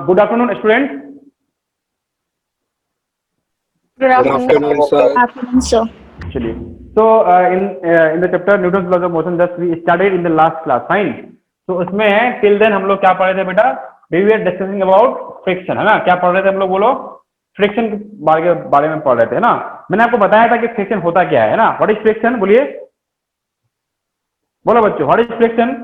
Good afternoon student. Good afternoon, sir. Afternoon, sir. चलिए, so in the chapter Newton's laws of motion just we started in the last class, fine. तो उसमें till then हम लोग क्या पढ़ रहे थे बेटा? We were discussing about friction, है ना? क्या पढ़ रहे थे हम लोग, बोलो? फ्रिक्शन के बारे में पढ़ रहे थे, है ना? मैंने आपको बताया था कि फ्रिक्शन होता क्या है ना? व्हाट इज फ्रिक्शन, बोलिए, बोलो बच्चों, व्हाट इज फ्रिक्शन,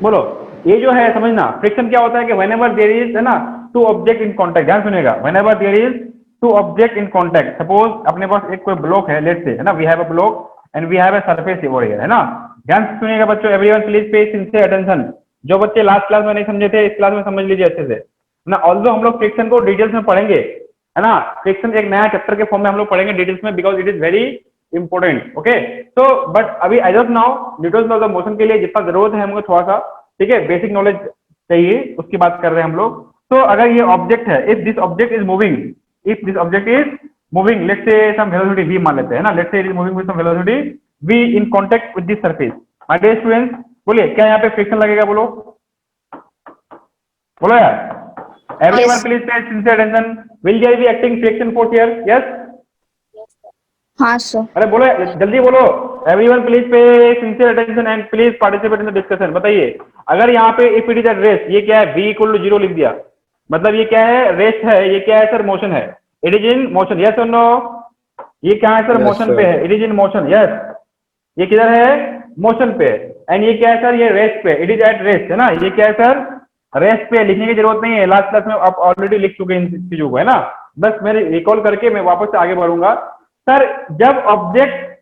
बोलो। ये जो है समझना, फ्रिक्शन क्या होता है कि व्हेनेवर देयर इज, है ना, टू ऑब्जेक्ट इन कांटेक्ट, ध्यान सुनिएगा, whenever there is two object in contact, suppose अपने पास एक कोई ब्लॉक है, लेट्स से, है ना, we have a block and we have a surface over here, है ना। ध्यान से सुनिएगा बच्चों, everyone please pay sincere attention. जो बच्चे लास्ट क्लास में नहीं समझे थे, इस क्लास में समझ लीजिए अच्छे से ना। ऑल्दो हम लोग फ्रिक्शन को डिटेल्स में पढ़ेंगे, है ना, फ्रिक्शन एक नया चैप्टर के फॉर्म में हम लोग पढ़ेंगे डिटेल्स में, because it is very important, okay. तो बट अभी as of now Newton's law of motion के लिए जितना जरूरत है हमको थोड़ा सा, ठीक है, बेसिक नॉलेज चाहिए, उसकी बात कर रहे हैं हम लोग। तो अगर ये ऑब्जेक्ट है, if this object is moving, if this object is moving, let's say some velocity v मान लेते हैं ना, let's say it is moving with some velocity v in contact with this surface. My dear students, बोलिए क्या यहाँ पे friction लगेगा, बोलो, बोलो यार, everyone please pay sincere attention, will there be acting friction force here, yes? हाँ sir. अरे बोलो जल्दी बोलो, everyone please pay sincere attention and please participate in the discussion. बताइए, अगर यहाँ पे if it is at rest, ये क्या है, v इक्वल टू 0 लिख दिया, मतलब ये क्या है, रेस्ट है, ये क्या है सर, मोशन है, it is in motion, yes और नो? ये क्या है सर, मोशन पे है, it is in motion, yes. ये किधर है, मोशन पे, एंड ये क्या है सर, ये रेस्ट पे, इट इज एट रेस्ट, है ना। ये क्या है सर, रेस्ट पे, लिखने की जरूरत नहीं है, लास्ट क्लास में आप ऑलरेडी लिख चुके हैं इन चीजों को, है ना। बस मैं रिकॉल करके मैं वापस से आगे बढ़ूंगा। सर जब object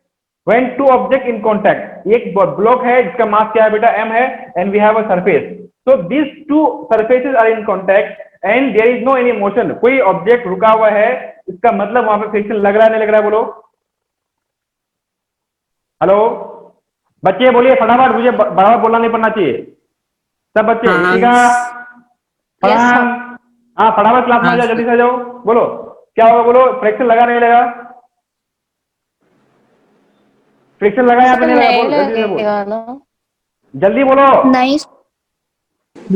when two object in contact, एक ब्लॉक है जिसका मास क्या है बेटा, m है, and we have a surface, so these two surfaces are in contact and there is no any motion, कोई ऑब्जेक्ट रुका हुआ है, इसका मतलब वहां पे फ्रिक्शन लग रहा है, नहीं लग रहा है, बोलो हेलो बच्चे, बोलिए फटाफट, मुझे बराबर बोलना नहीं पड़ना चाहिए, सब बच्चे ठीक है, हाँ फटाफट क्लास में आ जाओ, जल्दी से आ जाओ, बोलो क्या होगा, बोलो फ्रिक्शन लगा नहीं लगा, फ्रिक्शन लगा या नहीं लगा, बोल जल्दी से बोल, जल्दी बोलो, नहीं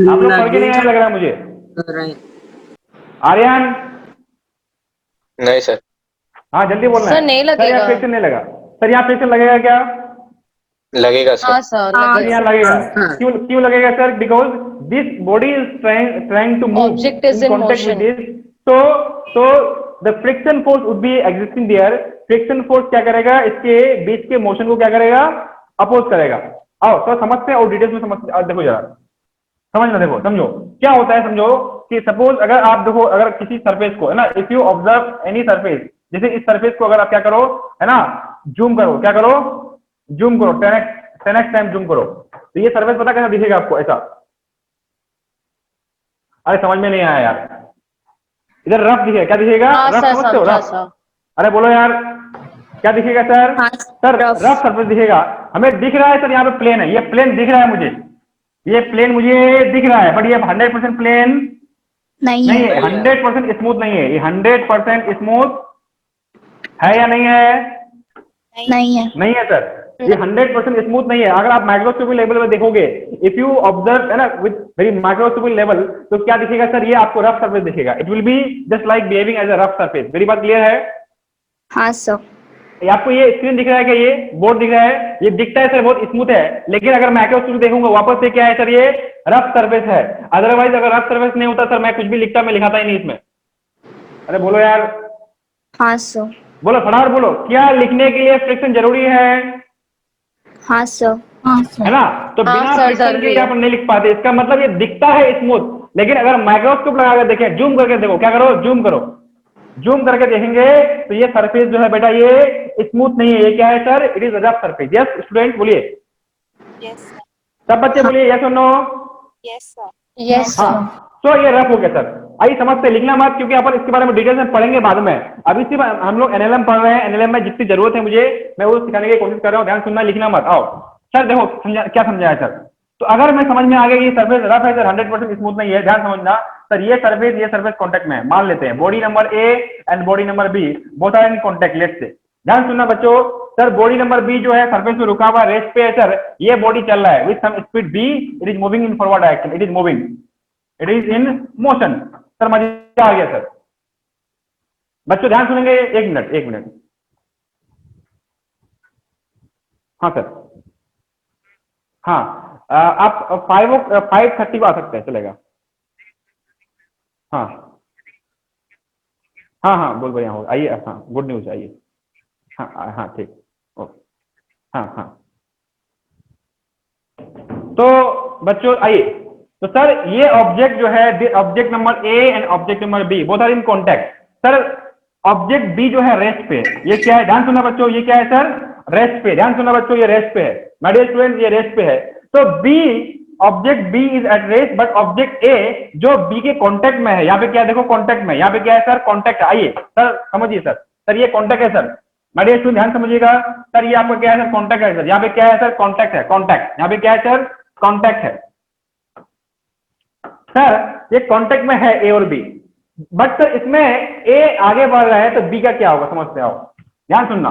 आप लोग पढ़ के नहीं आए लग रहा है मुझे। आर्यन, नहीं सर। हाँ जल्दी बोलना सर है। नहीं लगेगा। सर यहाँ फ्रिक्शन नहीं लगा, सर यहाँ फ्रिक्शन लगेगा क्या? लगेगा सर। हाँ सर सर यहाँ लगेगा, क्यों क्यों लगेगा sir? Because this body is trying to move Object is in contact with motion. This, so the friction force would be existing there, friction force क्या करेगा, इसके बीच के मोशन को क्या करेगा, अपोज करेगा। आओ तो समझते हैं और डिटेल्स में समझते हैं, देखो जरा समझना, देखो समझो क्या होता है, समझो कि सपोज अगर आप देखो, अगर किसी सरफेस को, है ना, if you observe any surface, जैसे इस सरफेस को अगर आप क्या करो, है ना, जूम करो, क्या करो, जूम करो, 10x टाइम जूम करो, तो ये सरफेस पता कैसा दिखेगा आपको, ऐसा। अरे समझ में नहीं आया यार, इधर रफ दिखेगा, क्या दिखेगा, रफ समझते हो, रफ, अरे बोलो यार क्या दिखेगा सर? सर रफ सरफेस दिखेगा, हमें दिख रहा है सर, यहाँ पे प्लेन है, ये प्लेन दिख रहा है मुझे, ये प्लेन मुझे दिख रहा है, बट ये 100% प्लेन नहीं है, 100% स्मूथ नहीं है, ये 100% स्मूथ है या नहीं है? नहीं है सर, ये 100% स्मूथ नहीं है। अगर आप माइक्रोस्कोपिक लेवल में देखोगे, इफ यू ऑब्जर्व, है ना, विद वेरी माइक्रोस्कोपिक लेवल, तो क्या दिखेगा सर, ये आपको रफ सरफेस दिखेगा, it will be just like behaving as a rough surface. मेरी बात क्लियर है? हाँ सर। आपको ये स्क्रीन दिख रहा है क्या, ये बोर्ड दिख रहा है, ये दिखता है सर बहुत स्मूथ है, लेकिन अगर माइक्रोस्कोप देखूंगा वापस से क्या है सर, ये रफ सरफेस है। अदरवाइज अगर रफ सरफेस नहीं होता सर, मैं कुछ भी लिखता, मैं लिखाता ही नहीं इसमें। अरे बोलो यार। हाँ सर। बोलो फटाफट बोलो, क्या लिखने के लिए फ्रिक्शन जरूरी है? हाँ सर। है ना, तो बिना फ्रिक्शन के यहाँ पर नहीं लिख पाते, इसका मतलब ये दिखता है स्मूथ, लेकिन अगर माइक्रोस्कोप लगा कर देखें, जूम करके देखो, क्या करो, जूम करो, जूम करके देखेंगे तो ये सरफेस जो है बेटा, ये स्मूथ नहीं है, ये क्या है sir, it is rough surface. Yes student बोलिए, सब बच्चे बोलिए यस और नो? Yes sir. तो ये रफ हो गया सर, आइए समझते, लिखना मत, क्योंकि अपन इसके बारे में डिटेल में पढ़ेंगे बाद में। अभी सिर्फ हम लोग एनएलएम पढ़ रहे हैं, एनएलएम में जितनी जरूरत है मुझे, मैं वो सिखाने की कोशिश कर रहा हूँ, ध्यान सुनना, लिखना मत। आओ सर देखो क्या समझाया सर, तो अगर मैं समझ में आ गया ये सरफेस रफ है सर, 100% स्मूथ नहीं है, ध्यान समझना सर, ये सरफेस कॉन्टेक्ट में है, मान लेते हैं body number a and body number b both are in contact, let's say, ध्यान सुनना बच्चों, सर बॉडी नंबर बी जो है सरफेस में रुका हुआ रेस्ट पे है सर, ये बॉडी चल रहा है with some speed v, it is moving in forward direction, it is moving, it is in motion. Sir मजा आ गया सर। बच्चों ध्यान सुनेंगे, एक मिनट एक मिनट। हाँ सर, हाँ आप 5:30 को आ सकते हैं, चलेगा। हाँ हाँ हाँ बोल यहाँ हो, आइए। हाँ गुड न्यूज, आइए। हाँ हाँ ठीक, ओके। हाँ हाँ तो बच्चों आइए। तो सर ये ऑब्जेक्ट जो है, object number a and object number b both are in contact. Sir object b जो है रेस्ट पे, ये क्या है, ध्यान सुनना बच्चों, ये क्या है सर, रेस्ट पे। ध्यान सुनना बच्चों, ये रेस्ट पे है। माय डियर स्टूडेंट, ये रेस्ट पे है। तो B, object B is at rest, but object A जो बी के कॉन्टैक्ट में है, यहाँ पे क्या है देखो, कॉन्टैक्ट में, यहाँ पे क्या है सर, कॉन्टैक्ट। आइए सर समझिए सर, सर ये कॉन्टैक्ट है सर। माय डियर स्टूडेंट ध्यान समझिएगा, सर ये आपका क्या है सर, कॉन्टैक्ट है सर। यहाँ पे क्या है सर, कॉन्टैक्ट है, कॉन्टैक्ट। यहाँ पे क्या है सर, कॉन्टैक्ट है। सर ये कॉन्टैक्ट में है ए और बी, बट सर इसमें ए आगे बढ़ रहा है तो बी का क्या होगा, समझते आओ, ध्यान सुनना।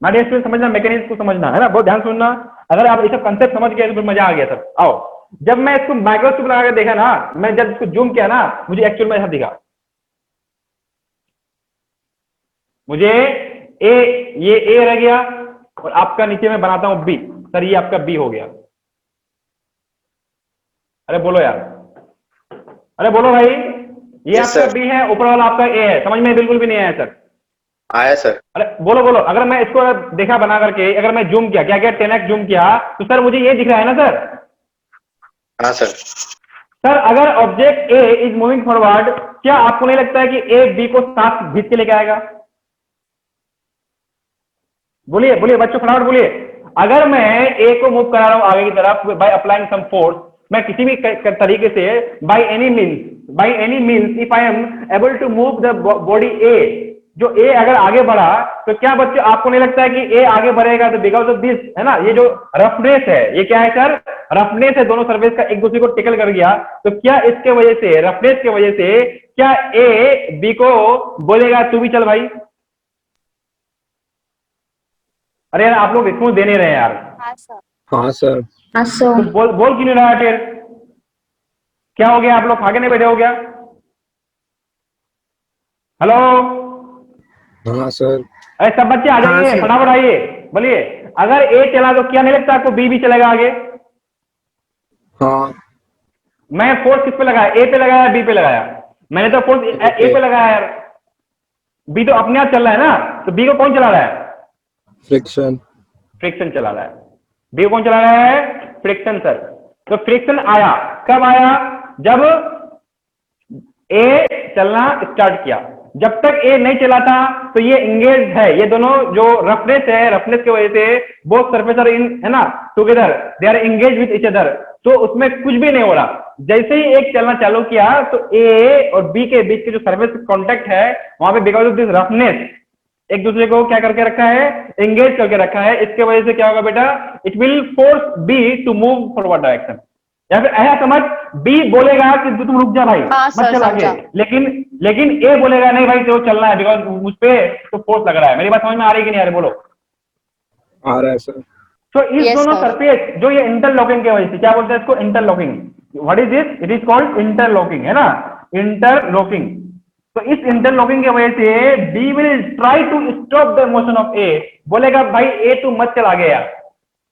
माय डियर स्टूडेंट समझना, मैकेनिज्म को समझना है ना, बहुत ध्यान सुनना। अगर आप ये सब कंसेप्ट समझ गए तो फिर मजा आ गया सर। आओ, जब मैं इसको माइक्रोस्कोप लगा के देखा ना, मैं जब इसको जूम किया ना, मुझे एक्चुअल में ऐसा दिखा। मुझे ये ए रह गया और आपका नीचे में बनाता हूं बी। सर ये आपका बी हो गया। अरे बोलो यार, अरे बोलो भाई, ये Yes, आपका sir. बी है, ऊपर वाला आपका ए है। समझ में बिल्कुल भी नहीं आया सर। आया सर। अरे बोलो बोलो, अगर मैं इसको देखा बना करके, अगर मैं जूम किया, क्या क्या 10x जूम किया, तो सर मुझे ये दिख रहा है ना सर। हाँ सर। सर अगर object A is moving forward, क्या आपको नहीं लगता है कि ए बी को साथ खींच के लेके आएगा? बोलिए बोलिए बच्चों, फटाफट बोलिए। अगर मैं ए को मूव करा रहा हूं आगे की तरफ बाय अप्लाइंग सम फोर्स, मैं किसी भी तरीके से by any means if I am able to move the body A, जो ए अगर आगे बढ़ा, तो क्या बच्चों आपको नहीं लगता है कि ए आगे बढ़ेगा? तो बिकॉज ऑफ दिस, है ना, ये जो रफनेस है, ये क्या है सर, रफनेस है, दोनों सर्फेस का एक दूसरे को टिकल कर गया। तो क्या इसके वजह से, रफनेस की वजह से, क्या ए बी को बोलेगा तू भी चल भाई? अरे यार आप लोग रिस्पॉन्स दे नहीं रहे यार। हाँ सर। हाँ सर। हाँ सर। तो बोल क्यों नहीं रहा फिर? क्या हो गया, आप लोग आगे नहीं बैठे हो क्या? हेलो, हाँ सर। अरे सब बच्चे आ जाइए, फटाफट आइए, बोलिए। अगर ए चला तो क्या नहीं लगता आपको बी भी चलेगा आगे? हाँ। मैं फोर्स किस पे लगाया, ए पे लगाया, बी पे लगाया? मैंने तो फोर्स ए पे लगाया यार। बी तो अपने आप चल रहा है ना, तो बी को कौन चला रहा है? फ्रिक्शन। फ्रिक्शन चला रहा है। बी को कौन चला रहा है? Friction sir. तो फ्रिक्शन आया, कब आया? जब ए चलना स्टार्ट किया। जब तक ए नहीं चला था तो ये इंगेज है, ये दोनों जो रफनेस है, रफनेस की वजह से बोथ सरफेस आर इन, है ना, together, they are engage with each other. तो उसमें कुछ भी नहीं हो रहा। जैसे ही एक चलना चालू किया तो ए और बी के बीच के जो सरफेस कांटेक्ट है, वहां पे बिकॉज ऑफ दिस रफनेस एक दूसरे को क्या करके रखा है, एंगेज करके रखा है। इसके वजह से क्या होगा बेटा, it will force be to move forward direction. या फिर ऐसा समझ, बी बोलेगा कि तुम रुक जा भाई, हाँ, मत सर, चल आगे, समझा। लेकिन ए बोलेगा नहीं भाई, तो चलना है, बिकॉज मुझ पे तो फोर्स लग रहा है। मेरी बात समझ में आ रही है कि नहीं आ रही, बोलो। आ रहा है सर। तो इस Yes, दोनों sir. सरफेस जो ये इंटरलॉकिंग की वजह से, क्या बोलते हैं इसको, interlocking. What is this? It is called interlocking, है ना, इंटरलॉकिंग। तो इस इंटरलॉकिंग की वजह से B will try to stop the motion of A. बोलेगा भाई ए तू मत चल आगे यार,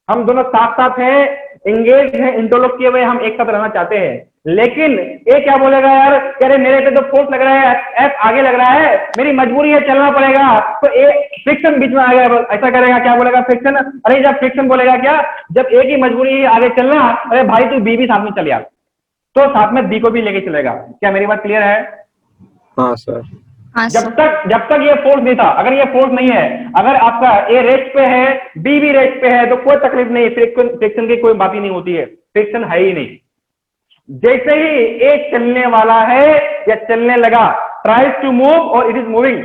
हम दोनों साथ साथ हैं, एंगेज हैं, इंटरलॉक किए हुए, हम एक साथ रहना चाहते हैं। लेकिन ए क्या बोलेगा यार, अरे मेरे पे तो फोर्स लग रहा है, एफ आगे लग रहा है, मेरी मजबूरी है, चलना पड़ेगा। तो ए फ्रिक्शन बीच में आ गया, ऐसा करेगा, क्या बोलेगा, फ्रिक्शन। अरे जब फ्रिक्शन बोलेगा क्या, जब ए की मजबूरी है आगे चलना, अरे भाई तू बी भी साथ में चल यार, तो साथ में बी को भी लेके चलेगा। क्या मेरी बात क्लियर है? हाँ सर। हाँ जब सर। तक ये फोर्स नहीं था, अगर ये फोर्स नहीं है, अगर आपका ए रेस्ट पे है, बी भी रेस्ट पे है, तो कोई तकलीफ नहीं, फ्रिक्शन की कोई बात ही नहीं होती है, फ्रिक्शन है ही नहीं। जैसे ही ए चलने वाला है या चलने लगा, ट्राइज टू मूव और इट इज मूविंग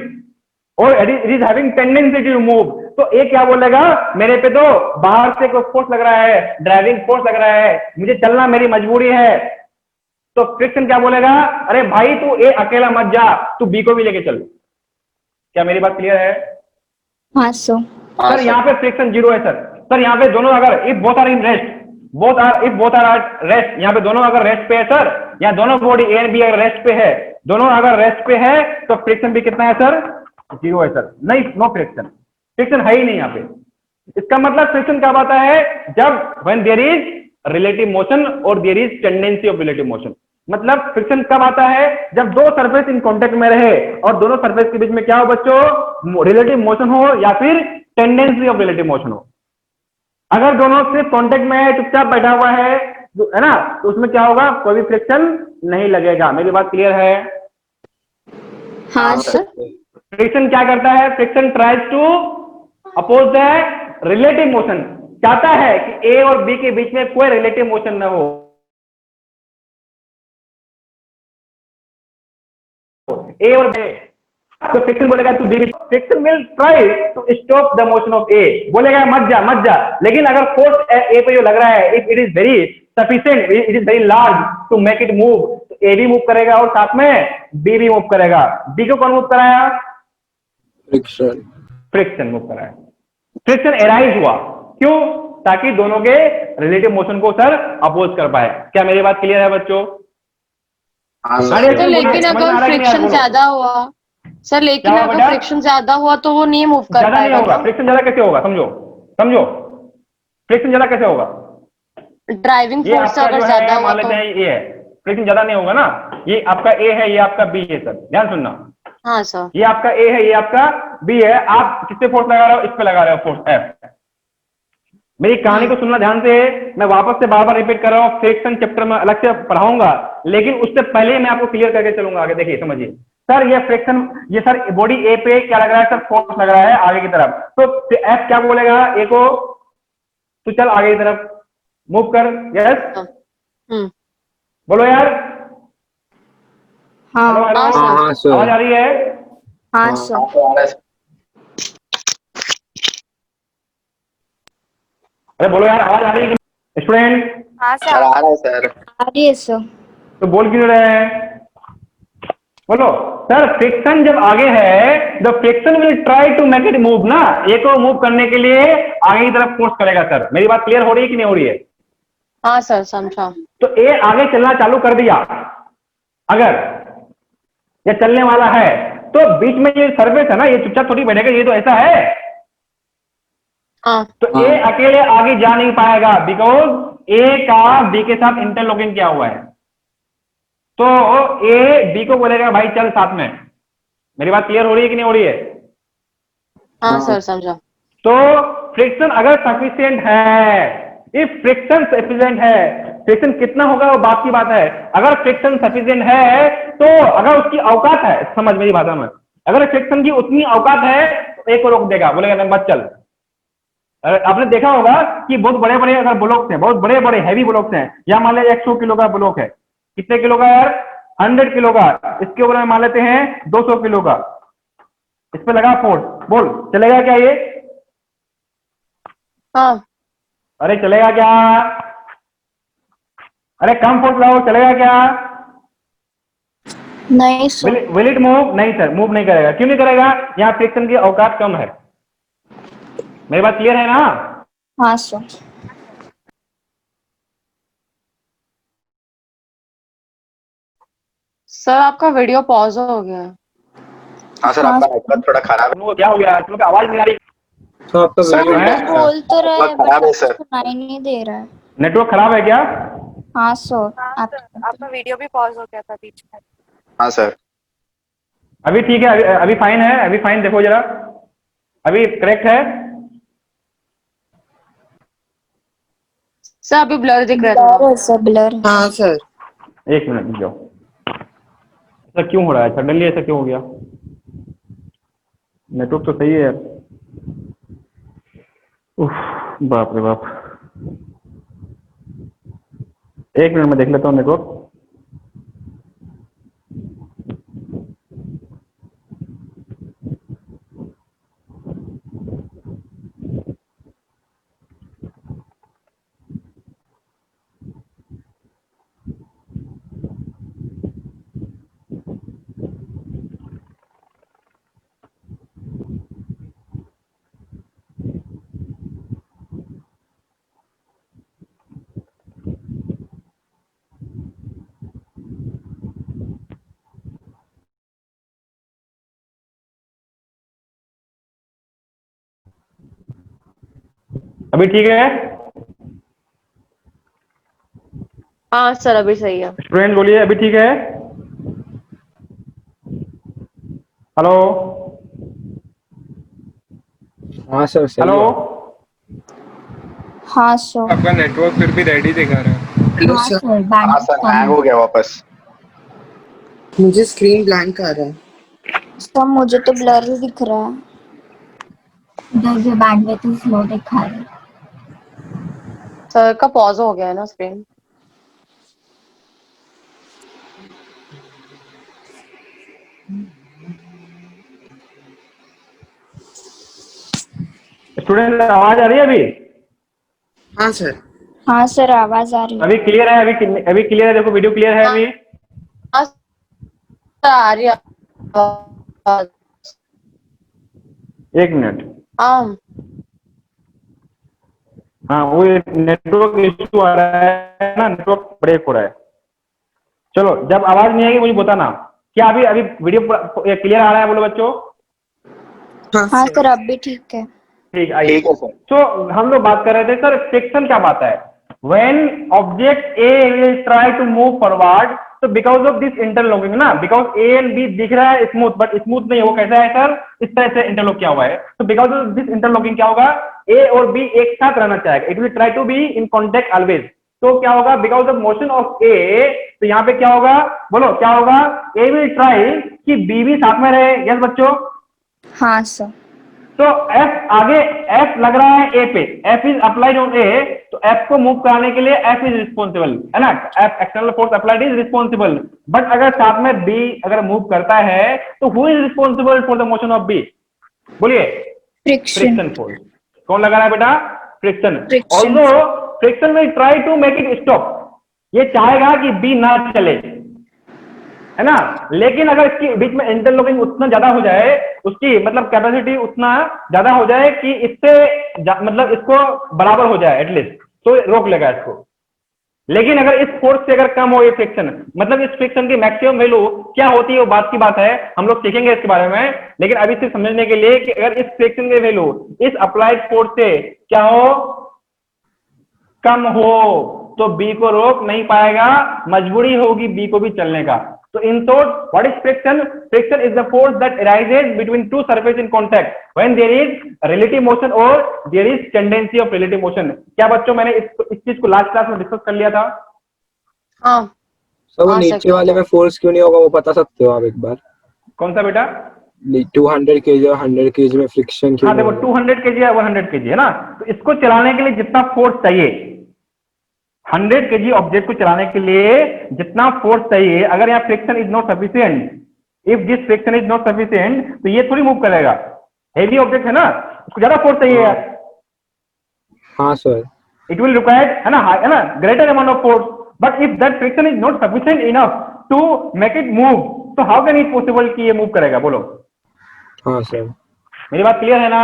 और it is having tendency to move, तो ए क्या बोलेगा, मेरे पे तो बाहर से कोई फोर्स लग रहा है, ड्राइविंग फोर्स लग रहा है, मुझे चलना मेरी मजबूरी है। तो फ्रिक्शन क्या बोलेगा, अरे भाई तू ए अकेला मत जा, तू बी को भी लेके चल। क्या मेरी बात क्लियर है? हाँ सर। सर यहाँ पे फ्रिक्शन जीरो है सर। सर यहाँ पे दोनों, अगर if both are in rest, both are, if both are rest, यहाँ पे दोनों अगर रेस्ट पे है सर, यहाँ दोनों बॉडी ए एंड बी अगर रेस्ट पे है, दोनों अगर रेस्ट पे है, तो फ्रिक्शन भी कितना है सर? 0 है सर। नहीं, नो फ्रिक्शन, फ्रिक्शन है ही नहीं यहाँ पे। इसका मतलब फ्रिक्शन कब आता है? जब when there is relative motion और there is tendency of relative motion. मतलब फ्रिक्शन कब आता है? जब दो सरफेस इन कांटेक्ट में रहे और दोनों सरफेस के बीच में क्या हो बच्चों? रिलेटिव मोशन हो या फिर टेंडेंसी ऑफ रिलेटिव मोशन हो। अगर दोनों सिर्फ कांटेक्ट में है, चुपचाप बैठा हुआ है ना, तो उसमें क्या होगा? कोई भी फ्रिक्शन नहीं लगेगा। मेरी बात क्लियर है? हाँ सर। फ्रिक्शन क्या करता है? Friction tries to oppose the relative motion, चाहता है कि ए और बी के बीच में कोई रिलेटिव मोशन न हो। ए और बी, तो फ्रिक्शन बोलेगा to B, friction will try to stop the motion of A, बोलेगा मत जा मत जा। लेकिन अगर फोर्स ए पे जो लग रहा है, if it is very sufficient, it is very large to make it move, तो ए भी मूव करेगा और साथ में बी भी मूव करेगा। बी को कौन मूव कराया? फ्रिक्शन। फ्रिक्शन मूव कराया। फ्रिक्शन एराइज हुआ, क्यों? ताकि दोनों के रिलेटिव मोशन को सर अपोज कर पाए। क्या मेरी बात क्लियर है बच्चों? हाँ अरे सर। सर लेकिन समझ में आ अगर रहा है कि नहीं यार? फ्रिक्शन बोलो। ज्यादा हुआ, सर लेकिन क्या हुआ अगर बेटा? फ्रिक्शन ज्यादा हुआ तो वो नहीं मूव कर ज्यादा नहीं पाएगा होगा। क्या? फ्रिक्शन ज्यादा कैसे होगा? समझो समझो, फ्रिक्शन ज्यादा कैसे होगा? ड्राइविंग ये फोर्स आपका अगर जो ज्यादा है, हुआ मान लेते तो? हैं ये है, फ्रिक्शन ज्यादा नहीं होगा ना। ये आपका ए है, ये आपका बी है सर, ध्यान सुनना। हाँ सर। ये आपका ए है, ये आपका बी है। आप किस पे फोर्स लगा रहे हो? इस पे लगा रहे हो फोर्स एफ। मेरी कहानी को सुनना ध्यान से। मैं वापस से बार बार रिपीट कर रहा हूँ, फ्रिक्शन चैप्टर में अलग से पढ़ाऊंगा, लेकिन उससे पहले मैं आपको क्लियर करके चलूंगा आगे। देखिए समझिए सर, ये फ्रिक्शन, ये सर बॉडी ए पे क्या लग रहा है सर? फोर्स लग रहा है आगे की तरफ। तो एफ क्या बोलेगा ए को? तो चल आगे की तरफ मूव कर। यस, हम्म। बोलो यार। हाँ। हेलो हेलो, हाँ सर। हाँ सर। आवाज आ रही है? हाँ हाँ सर। अरे बोलो यार, आवाज आ रही है स्टूडेंट? हाँ सर सर। आ रहा है सर। आ रही है सर। तो बोल क्यों रहे हैं? बोलो सर। फ्रिक्शन जब आगे है, the friction will try to make it move ना, ए को मूव करने के लिए आगे की तरफ फोर्स करेगा सर। मेरी बात क्लियर हो रही है कि नहीं हो रही है? हाँ सर, समझा। तो ए आगे चलना चालू कर दिया अगर, या चलने वाला है, तो बीच में ये सरफेस है ना, ये चुपचाप थोड़ी बैठेगा, ये तो ऐसा है। हाँ। तो ए अकेले आगे जा नहीं पाएगा, बिकॉज ए का बी के साथ इंटरलॉकिंग किया हुआ है। तो ए बी को बोलेगा भाई चल साथ में। मेरी बात क्लियर हो रही है कि नहीं हो रही है? हाँ सर, समझा। तो फ्रिक्शन अगर सफिशिएंट है, इफ फ्रिक्शन सफिशिएंट है, फ्रिक्शन कितना होगा वो बात की बात है। अगर फ्रिक्शन सफिशिएंट है, तो अगर उसकी औकात है, समझ मेरी भाषा में, अगर फ्रिक्शन की उतनी औकात है, तो एक को रोक देगा, बोलेगा नहीं मत चल। आपने देखा होगा कि बहुत बड़े बड़े अगर ब्लॉक्स हैं, बहुत बड़े बड़े हैवी ब्लॉक्स हैं, या मान लीजिए 100 किलो का ब्लॉक है, कितने किलो का यार? 100 किलो का। इसके ऊपर मान लेते हैं 200 किलो का, इस पे लगा फोर्स, बोल चलेगा क्या ये? हाँ। अरे चलेगा क्या? अरे कम फोर्स लगाओ, चलेगा क्या? नहीं सर। Will it move? नहीं सर, मूव नहीं करेगा। क्यों नहीं करेगा? यहाँ फ्रिक्शन की औकात कम है। मेरी बात क्लियर है ना? हाँ सर। सर आपका वीडियो पॉज हो गया है। हाँ सर, हाँ आपका नेटवर्क थोड़ा खराब है। वो क्या हो गया? तुम लोग आवाज नहीं आ रही? सर आपका सर वीडियो हम है? तो बोल तो रहे हैं, नेटवर्क खराब है बट सर। सुनाई नहीं दे रहा है। नेटवर्क खराब है क्या? हाँ सर। हाँ आप सर, आपका वीडियो भी पॉज हो गया था बीच में। हाँ सर। अभी ठीक है? अभी फाइन है? अभी फाइन देखो जरा, अभी करेक्ट है? सर अभी ब्लर दिख रहा है ब्लर थोड़ा। है सर, ब्लर है। हाँ सर। एक मिनट रुक जाओ। ऐसा क्यों हो रहा है सडनली? ऐसा क्यों हो गया? नेटवर्क तो सही है यार। उफ, बाप रे बाप। एक मिनट में देख लेता हूँ नेटवर्क। अभी ठीक है? हाँ सर अभी सही है। स्टूडेंट बोलिए, अभी ठीक है? हेलो हाँ सर सही हेलो, है। हाँ सर। आपका नेटवर्क फिर भी रेडी दिखा रहा है। हेलो हाँ सर, सर, हाँ बैंडविड्थ सर कम हैंग है। हो गया वापस। मुझे स्क्रीन ब्लैंक आ रहा है। सर मुझे तो ब्लर ही दिख रहा है। इधर भी बैंडविड्थ स्लो दिखा रहा है। सर का पॉज हो गया है ना स्क्रीन। स्टूडेंट आवाज आ रही है अभी? हाँ सर। हाँ सर, आवाज आ रही है। अभी क्लियर है? अभी क्लियर है? देखो वीडियो क्लियर है अभी? हाँ सर आ रही है आवाज। एक मिनट। हाँ हाँ, वो नेटवर्क इश्यू आ रहा है ना, नेटवर्क ब्रेक हो रहा है। चलो, जब आवाज नहीं आएगी मुझे बताना। क्या अभी अभी वीडियो क्लियर आ रहा है? बोलो बच्चों। हाँ हाँ सर। सर, अब भी ठीक है। ठीक, आइए। ठीक है सर। तो हम लोग बात कर रहे थे सर, फ्रिक्शन क्या बात है? when object A will try to move forward, तो बिकॉज ऑफ दिस इंटरलॉकिंग ना, बिकॉज ए एंड बी दिख रहा है स्मूथ, बट स्मूथ नहीं, वो कैसा है सर? इस तरह से इंटरलॉक किया हुआ है। तो बिकॉज ऑफ दिस इंटरलॉकिंग क्या होगा? ए और बी एक साथ रहना चाहेगा, it will try to be in contact always. तो क्या होगा? Because of motion of A, तो यहाँ पे क्या होगा? बोलो क्या होगा? ए विल ट्राई कि बी भी साथ में रहे। यस बच्चों? हाँ सर। तो एफ आगे, एफ लग रहा है ए पे, एफ इज अप्लाइड ऑन ए, तो एफ को मूव कराने के लिए एफ इज रिस्पॉन्सिबल, है ना? F external force applied is responsible. But अगर साथ में बी अगर मूव करता है तो who is responsible for the motion of B? बोलिए। फ्रिक्शन। Friction force. कौन लगा रहा है बेटा? Friction. Friction. Although friction will try to make it stop, ये चाहेगा कि बी ना चले, है ना? लेकिन अगर इसके बीच में इंटरलॉकिंग उतना ज्यादा हो जाए, उसकी मतलब कैपेसिटी उतना ज्यादा हो जाए कि इससे मतलब इसको बराबर हो जाए एटलीस्ट, तो रोक लेगा इसको। लेकिन अगर इस फोर्स से अगर कम हो ये फ्रिक्शन, मतलब इस फ्रिक्शन की मैक्सिमम वैल्यू क्या होती है वो बात की बात है, हम लोग सीखेंगे इसके बारे में। लेकिन अभी सिर्फ समझने के लिए कि अगर इस फ्रिक्शन की वैल्यू इस अप्लाइड फोर्स से क्या हो? कम हो, तो बी को रोक नहीं पाएगा, मजबूरी होगी बी को भी चलने का। तो in short, what is friction? Friction is the force that arises between two surfaces in contact when there is relative motion or there is tendency of relative motion. क्या बच्चों मैंने इस चीज को लास्ट क्लास में डिस्कस कर लिया था? हाँ सर वो हाँ, नीचे सर, वाले में फोर्स क्यों नहीं होगा वो बता सकते हो आप एक बार? कौन सा बेटा? 200 kg और 100 kg में फ्रिक्शन क्यों हाँ नहीं देखो, होगा? 200 kg या 100 kg है ना, तो इसको चलाने के लिए जितना फोर्स चाहिए, 100 kg ऑब्जेक्ट को चलाने के लिए जितना फोर्स चाहिए, अगर यहाँ friction is not sufficient, if this friction is not sufficient, तो ये थोड़ी मूव करेगा। हेवी ऑब्जेक्ट है ना, उसको ज्यादा फोर्स चाहिए यार। हाँ सर। इट विल रिक्वायर, है ना, greater amount of force. But if that friction is not sufficient enough to make it move, तो हाउ कैन इट पॉसिबल कि ये मूव करेगा? बोलो। हाँ सर। मेरी बात क्लियर है ना?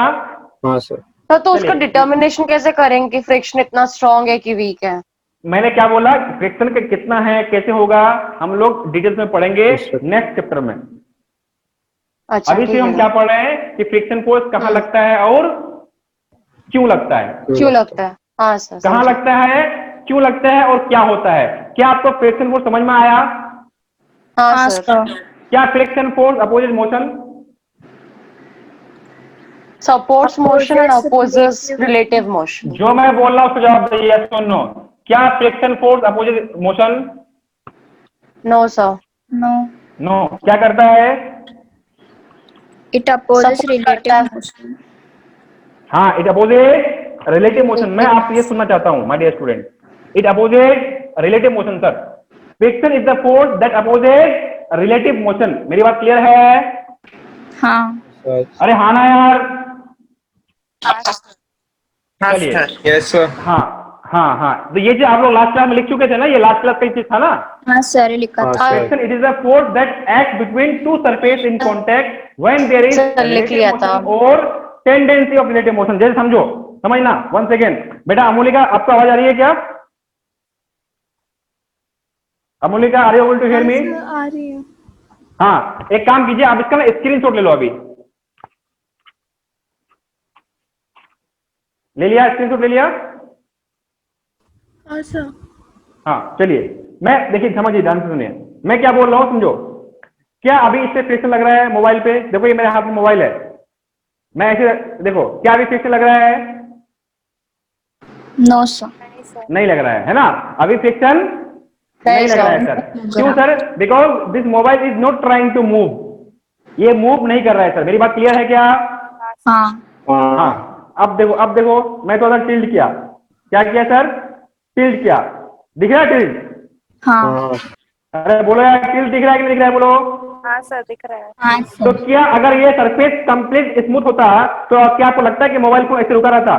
हाँ सर। सर तो उसका चलिए। डिटर्मिनेशन कैसे करेंगे कि फ्रिक्शन इतना स्ट्रांग है कि वीक है? मैंने क्या बोला? फ्रिक्शन का कितना है, कैसे होगा, हम लोग डिटेल्स में पढ़ेंगे अच्छा। नेक्स्ट चैप्टर में। अच्छा अभी ठीक से हम है। क्या पढ़ रहे हैं कि फ्रिक्शन फोर्स कहाँ हम्म। लगता है और क्यों लगता है। क्यों लगता है? हाँ सर कहाँ समझा। लगता है, क्यों लगता है और क्या होता है। क्या आपको फ्रिक्शन फोर्स समझ में आया? हाँ हाँ सर। सर। क्या friction force opposite motion? Supports motion and opposes relative motion. जो मैं बोल रहा हूँ उसको जवाब दीजिए, yes or no। क्या friction force opposite motion? No sir. No. No. क्या करता है? इट अपोजेस सपोर्ट रिलेटिव करता है। मोशन। हाँ, इट अपोजिट रिलेटिव मोशन। मैं आपसे ये सुनना चाहता हूँ my dear student, it opposite relative motion sir. Friction is the force that opposite relative motion. मेरी बात क्लियर है? हाँ। सर। अरे हाँ ना यार। हाँ चलिए। सर। Yes sir. हाँ हाँ हाँ, तो ये जो आप लोग लास्ट क्लास में लिख चुके थे ना, ये लास्ट क्लास का ही चीज था ना। हाँ सर, लिखा हाँ था। Sir. Friction it is a force that act between two surface in contact when there is sir लिख रिलेटिव लिया था। मोशन और टेंडेंसी ऑफ रिलेटिव मोशन। जैसे समझो, समझना। वन सेकेंड बेटा, अमूलिका आपको आवाज आ रही है क्या? Amulika, are you able to hear me? आ रही है। हाँ, एक काम कीजिए, आप इसका ना स्क्रीनशॉट ले लो अभी। ले लिया, स्क्रीनशॉट ले लिया? हाँ सर। हाँ चलिए, मैं देखिए समझिए, ध्यान से सुनिए, मैं क्या बोल रहा हूँ समझो। क्या अभी इससे फ्रिक्शन लग रहा है मोबाइल पे? देखो ये मेरे हाथ में मोबाइल है, मैं ऐसे देखो, क्या अभी फ्रिक्शन लग रहा है? No sir. नहीं सर। नहीं लग रहा है ना? अभी फ्रिक्शन नहीं लग रहा है सर। क्यों sir? Because this mobile is not trying to move, ये मूव नहीं कर रहा है सर। मेरी बात क्लियर है क्या? हाँ। हाँ, अब देखो मैं तो अगर टिल्ट किया, क्या किया सर? टिल्ट किया, दिख रहा है टिल्ट? हाँ। अरे बोलो यार, टिल्ट दिख रहा है कि नहीं दिख रहा है? बोलो। हाँ सर दिख रहा है। हाँ तो सर। क्या अगर ये सरफेस कंप्लीट स्मूथ होता तो क्या आपको लगता है कि मोबाइल फोन ऐसे रुका रहता?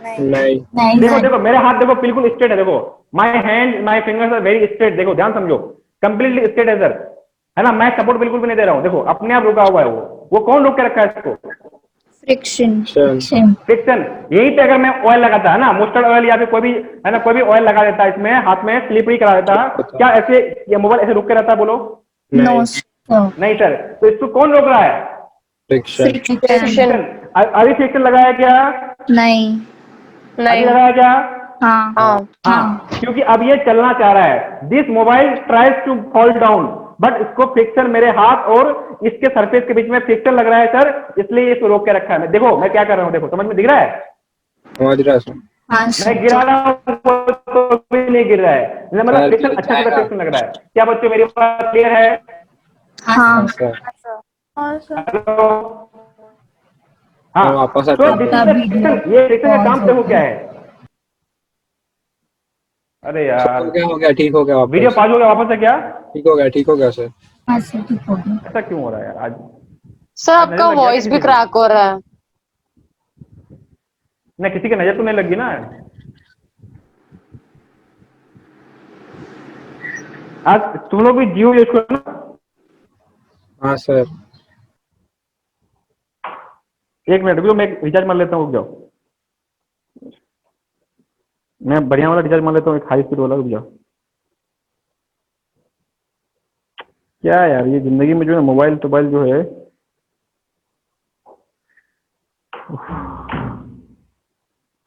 नहीं। नहीं। नहीं देखो सर। देखो मेरे हाथ देखो बिल्कुल स्ट्रेट है, देखो my hand my fingers are very straight, देखो ध्यान समझो, कंप्लीटली स्ट्रेट है सर, है ना? मैं सपोर्ट बिल्कुल भी नहीं दे रहा हूँ, देखो अपने आप रुका हुआ है वो कौन रोक के रखा है इसको? फ्रिक्शन। फ्रिक्शन। फ्रिक्शन। यहीं पे अगर मैं ऑयल लगाता है ना, मस्टर्ड ऑयल या फिर कोई भी, है ना, कोई भी ऑयल लगा देता है इसमें, हाथ में स्लिपरी करा देता, क्या ऐसे ये मोबाइल ऐसे रुक के रहता? बोलो। No sir. नहीं सर। तो इसको कौन रोक रहा है? फ्रिक्शन। फ्रिक्शन। अभी फ्रिक्शन लगाया क्या? नहीं। अभी नहीं। लगाया क्या? हाँ। हाँ। हाँ, क्योंकि अब ये चलना चाह रहा है। This mobile tries to fall down, but इसको फ्रिक्शन, मेरे हाथ और इसके सरफेस के बीच में फ्रिक्शन लग रहा है सर, इसलिए इसको रोक के रखा है। देखो मैं क्या कर रहा हूँ, देखो समझ में दिख रहा है? समझ रहा सर। हाँ मैं सर। गिरा रहा हूँ तो भी नहीं गिर रहा है, मतलब फ्रिक्शन अच्छा से फ्रिक्शन लग रहा है। क्या बच्चों मेरी बात क्लियर है? हाँ सर हाँ सर। हाँ सर। हेलो? हाँ, मैं वापस तो आता दिस हूँ। Is the friction. ये फ्रिक्शन का काम देखो क्या है। अरे यार, हो गया ठीक हो गया वीडियो वापस। पॉज हो गया वापस से क्या? ठीक हो गया सर। हाँ सर, ठीक हो गया। ऐसा क्यों हो रहा है यार आज? सर आज नजर आपका लग गया वॉइस भी किसी की? क्रैक हो रहा है। नहीं, किसी की नजर तो नहीं लगी ना आज? तुम लोग भी जियो यूज करो ना? हाँ सर। एक मिनट रुक जाओ, मैं रिचार्ज मार लेता हूँ, रुक जाओ। मैं बढ़िया वाला रिचार्ज मार लेता हूँ, एक हाई स्पीड वाला, रुक जाओ। क्या यार, ये जिंदगी में जो है मोबाइल जो है,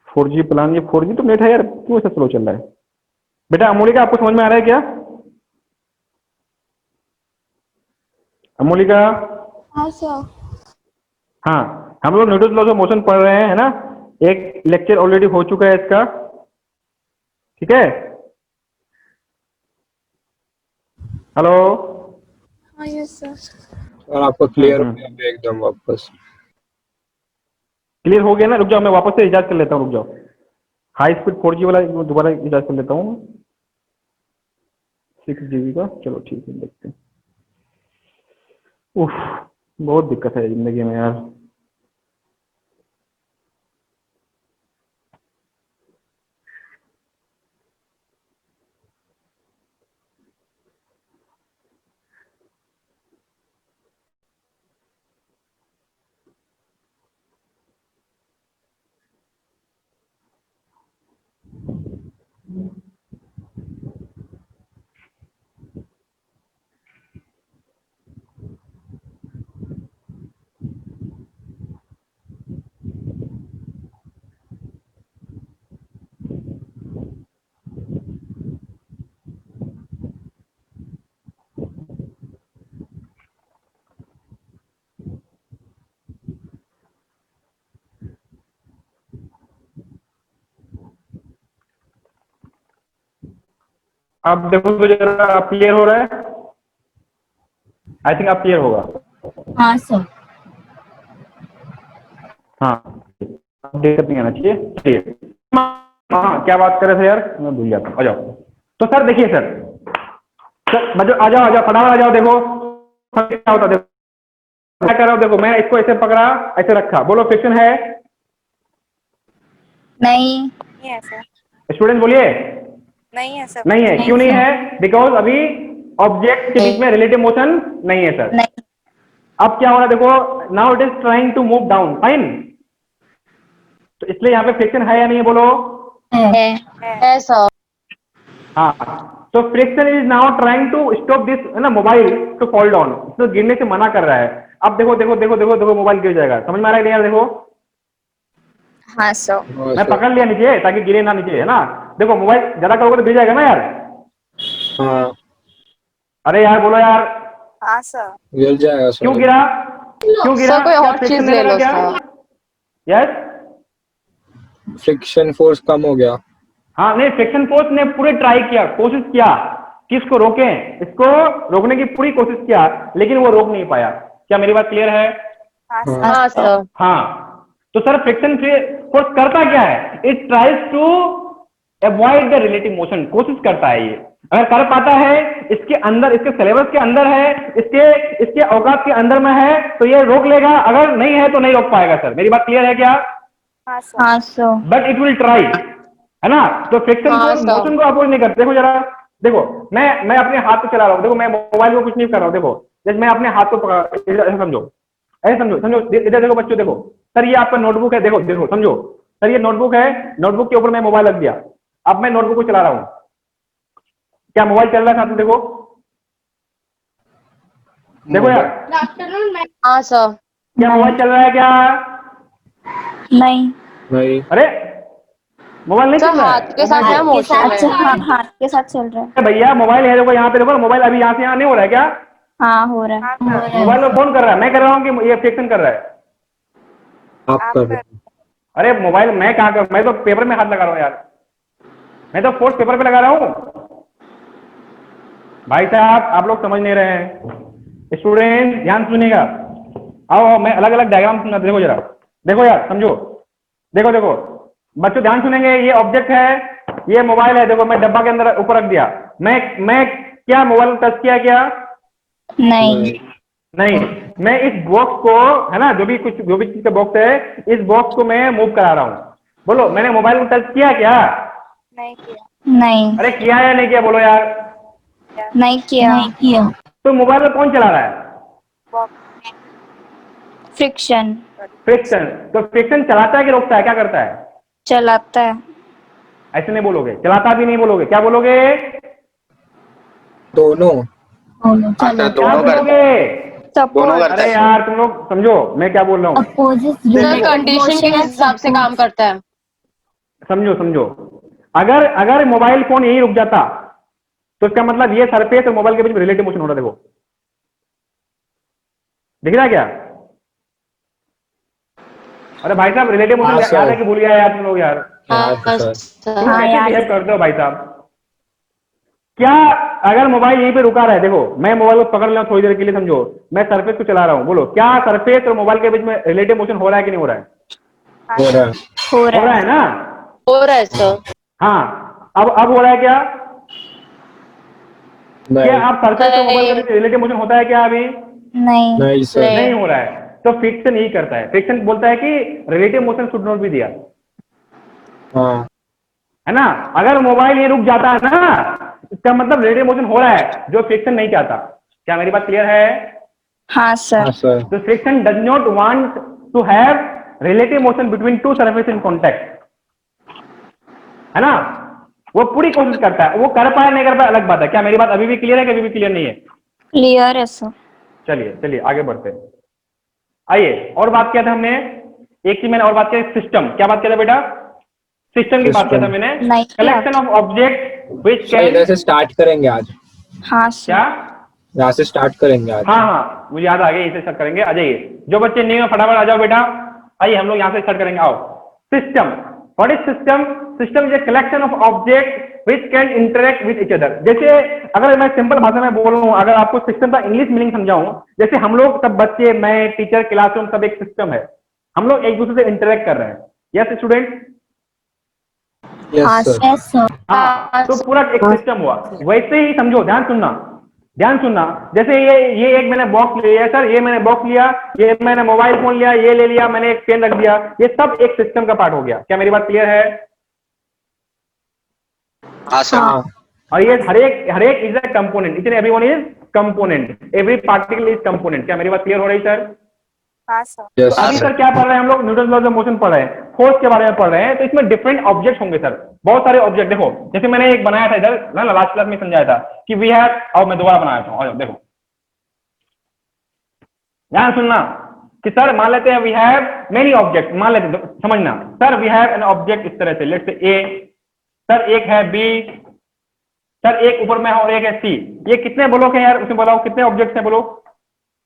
4G प्लान, ये 4G तो नेट है यार, क्यों ऐसा स्लो चल रहा है? बेटा अमोलिका, आपको समझ में आ रहा है क्या? अमोलिका? हाँ सर। हाँ, हम लोग न्यूटन लॉज ऑफ मोशन पढ़ रहे हैं, है ना? एक लेक्चर ऑलरेडी हो चुका है इसका, ठीक है? हेलो? हाँ यस सर। और आपको क्लियर हो गया अभी एकदम वापस? क्लियर हो गया ना? रुक जाओ, मैं वापस से रिचार्ज कर लेता हूँ, रुक जाओ। हाई स्पीड 4G वाला दोबारा रिचार्ज कर लेता हूँ, 6 GB का। चलो ठीक है, देखते हैं। उफ, बहुत दिक्कत है जिंदगी में यार। अब देखो तो जरा क्लियर हो रहा है? आई थिंक आप क्लियर होगा। हाँ सर। हाँ, अब दिक्कत नहीं आना चाहिए। चलिए, हाँ क्या बात कर रहे थे यार, मैं भूल जाता हूँ। आ जाओ। तो सर देखिए सर, आ जाओ फटाफट आ जाओ। देखो क्या होता है, देखो मैं कर रहा हूँ, देखो मैं इसको ऐसे पकड़ा, ऐसे रखा, बोलो फ्रिक्शन है? नहीं। नहीं है सर। स्टूडेंट बोलिए। नहीं है सर। नहीं है, नहीं क्यों नहीं सर। है? बिकॉज अभी ऑब्जेक्ट के बीच में रिलेटिव मोशन नहीं है सर। नहीं। अब क्या हो रहा है देखो, now it is trying to move down, fine. तो इसलिए यहाँ पे फ्रिक्शन है या नहीं है? बोलो। है। है सर। हाँ, तो friction is now trying to stop this, है ना, मोबाइल टू फॉल डाउन, तो गिरने से मना कर रहा है। अब देखो देखो देखो देखो देखो मोबाइल गिर जाएगा। समझ में आ रहा है नहीं यार? देखो हाँ सर। हाँ मैं सर। पकड़ लिया नीचे ताकि गिरे ना नीचे, है ना। देखो मोबाइल ज्यादा करोगे तो गिर जाएगा ना यार। हाँ अरे यार बोलो यार, हाँ सर। गिर जाएगा क्यों सर। गिरा, क्यों गिरा, सर कोई क्या और फ्रिक्शन चीज नहीं ले लगा लो क्या? सर। यस। फ्रिक्शन फोर्स कम हो गया। हाँ नहीं, फ्रिक्शन फोर्स ने पूरे ट्राई किया, कोशिश किया कि इसको रोकें, इसको रोकने की पूरी कोशिश किया, लेकिन वो रोक नहीं पाया। क्या मेरी बात क्लियर है? हाँ हाँ। सर। हाँ सर। हाँ। तो सर फ्रिक्शन फोर्स करता क्या है? It tries to avoid the relative motion, कोशिश करता है ये। अगर कर पाता है, इसके अंदर, इसके सिलेबस के अंदर है, इसके इसके औकात के अंदर में है, तो ये रोक लेगा। अगर नहीं है तो नहीं रोक पाएगा। सर मेरी बात क्लियर है क्या? हाँ सर। हाँ sir. But it will try, है ना। तो फ्रिक्शन हाँ, फोर्स सर। मोशन को अपोज नहीं करते। देखो जरा, देखो मैं अपने हाथ को चला रहा हूँ, देखो मैं मोबाइल को कुछ नहीं कर रहा हूँ। देखो जैसे मैं अपने हाथ को पकड़ा, ऐसे समझो, ऐसे समझो, समझो इधर देखो बच्चों, देखो सर ये आपका नोटबुक है, देखो देखो समझो सर, ये नोटबुक है, नोटबुक के ऊपर मैं मोबाइल रख दिया। अब मैं नोटबुक को चला रहा हूँ, क्या मोबाइल चल रहा है साथ में? देखो देखो यार, हाँ सर। क्या मोबाइल चल रहा है क्या? नहीं। नहीं। अरे मोबाइल नहीं सर चल रहा हाथ है? के साथ हाथ है के मोशन साथ, अच्छा है। हाँ हाथ के साथ चल रहा है। भैया मोबाइल है, देखो यहाँ पे, देखो मोबाइल अभी यहाँ से यहाँ नहीं हो रहा है क्या? हाँ हो रहा हाँ है। सर। मोबाइल में फोन कर रहा है, मैं कर रहा हूँ कि ये फ्रिक्शन कर रहा है? आप आप कर कर। रहे अरे मोबाइल मैं कहाँ कर, मैं तो पेपर में हाथ लगा रहा हूँ यार, मैं तो फोर्स पेपर पे लगा रहा हूँ। भाई साहब आप लोग समझ नहीं रहे हैं। स्टूडेंट ध्यान सुनिएगा, आओ मैं अलग अलग डायग्राम सुना, देखो जरा, देखो यार समझो, देखो देखो बच्चों ध्यान सुनेंगे। ये ऑब्जेक्ट है, ये मोबाइल है, देखो मैं डब्बा के अंदर ऊपर रख दिया। मैं क्या मोबाइल टच किया क्या? नहीं। नहीं। मैं इस बॉक्स को, है ना, जो भी चीज का बॉक्स है, इस बॉक्स को मैं मूव करा रहा हूँ। बोलो मैंने मोबाइल को टच किया क्या? नहीं किया। नहीं। अरे किया या नहीं किया, बोलो यार। नहीं किया। नहीं किया। तो मोबाइल में कौन चला रहा है? वॉक। फ्रिक्शन। फ्रिक्शन। तो फ्रिक्शन चलाता है कि रोकता है, क्या करता है? चलाता है। ऐसे नहीं बोलोगे, चलाता भी नहीं बोलोगे, क्या बोलोगे? दोनों। क्या बोलोगे? सपोर्ट। अरे यार तुम लोग समझो मैं क्या बोल रहा हूँ, सर कंडीशन के हिसाब से काम करता है। समझो समझो। अगर अगर मोबाइल फोन यही रुक जाता, तो इसका मतलब ये सरफेस और मोबाइल के बीच में रिलेटिव मोशन हो रहा है। देखो दिख रहा है क्या? अरे भाई साहब रिलेटिव हाँ, मोशन सर। याद है कि भूल गया यार तुम लोग यार? हाँ याद है, सर। सर। तुम हाँ, कैसे याद बिहेव है। करते हो भाई साहब? क्या अगर मोबाइल यहीं पे रुका रहा है, देखो मैं मोबाइल को पकड़ लिया थोड़ी देर के लिए, समझो मैं सरफेस को चला रहा हूँ, बोलो क्या सरफेस और मोबाइल के बीच में रिलेटिव मोशन हो रहा है कि नहीं हो रहा है? हाँ हो रहा सर। है। हो हो रहा रहा है। है ना? हो रहा है सर। हाँ अब हो रहा है क्या? क्या नहीं। आप सरफेस और मोबाइल के बीच रिलेटिव मोशन होता है क्या अभी? नहीं। नहीं सर। नहीं हो रहा है। तो फ्रिक्शन यही करता है, फ्रिक्शन बोलता है कि relative motion should not be दिया, हाँ। है ना। अगर मोबाइल ये रुक जाता है ना, इसका मतलब रिलेटिव मोशन हो रहा है, जो फ्रिक्शन नहीं चाहता। क्या मेरी बात क्लियर है? हाँ हाँ सर। सर। तो friction does not want to have relative motion between two surface in contact, है ना। वो पूरी कोशिश करता है, वो कर पाए नहीं कर पाए अलग बात है। क्या मेरी बात अभी भी क्लियर है कि अभी भी क्लियर नहीं है? क्लियर है सर। चलिए चलिए आगे बढ़ते हैं। आइए, और बात किया था हमने, एक चीज मैंने और बात किया, सिस्टम। क्या बात किया था बेटा? सिस्टम की बात किया था मैंने। नहीं किया। Collection of object which sir इधर कैन, से स्टार्ट करेंगे आज। हाँ सर। क्या? यहाँ से स्टार्ट करेंगे आज। हाँ हाँ मुझे याद आ गया, इसे स्टार्ट करेंगे। आ जाइए जो बच्चे नहीं है फटाफट आ जाओ बेटा। आइए हम लोग यहाँ से स्टार्ट करेंगे, आओ। System, what is system? System is a collection of object which can interact with each other. जैसे अगर मैं सिंपल भाषा में बोल रहा हूँ, अगर आपको सिस्टम का इंग्लिश मीनिंग समझाऊं, जैसे हम लोग सब बच्चे, मैं, टीचर, क्लासरूम, सब एक सिस्टम है। हम लोग एक दूसरे से इंटरेक्ट कर रहे हैं। Yes student? हाँ यस सर। सर। हाँ, तो पूरा एक सिस्टम हुआ। वैसे ही समझो, ध्यान सुनना, ध्यान सुनना। जैसे ये एक मैंने बॉक्स लिया सर, ये मैंने बॉक्स लिया, ये मैंने मोबाइल फोन लिया, ये ले लिया, मैंने एक पेन रख दिया, ये सब एक सिस्टम का पार्ट हो गया। क्या मेरी बात क्लियर है? हाँ सर। और ये हर एक is a component, each and everyone is component, every particle is component. क्या मेरी बात क्लियर हो रही सर? हाँ सर। यस अभी सर। सर क्या पढ़ रहे हैं हम लोग? न्यूटन लॉज ऑफ मोशन पढ़ रहे हैं, फोर्स के बारे में पढ़ रहे हैं। तो इसमें डिफरेंट ऑब्जेक्ट होंगे सर, बहुत सारे ऑब्जेक्ट। देखो जैसे मैंने एक बनाया था इधर ना, लास्ट क्लास में समझाया था कि वी हैव, और मैं दोबारा बनाया था, और देखो ध्यान सुनना। कि सर मान लेते हैं वी हैव मेनी ऑब्जेक्ट, मान लेते हैं, समझना sir we have an object इस तरह से, लेट्स से ए, सर एक है बी, सर एक ऊपर में है और एक है सी। ये कितने ब्लॉक है यार, उसमें बताओ कितने ऑब्जेक्ट है, बोलो।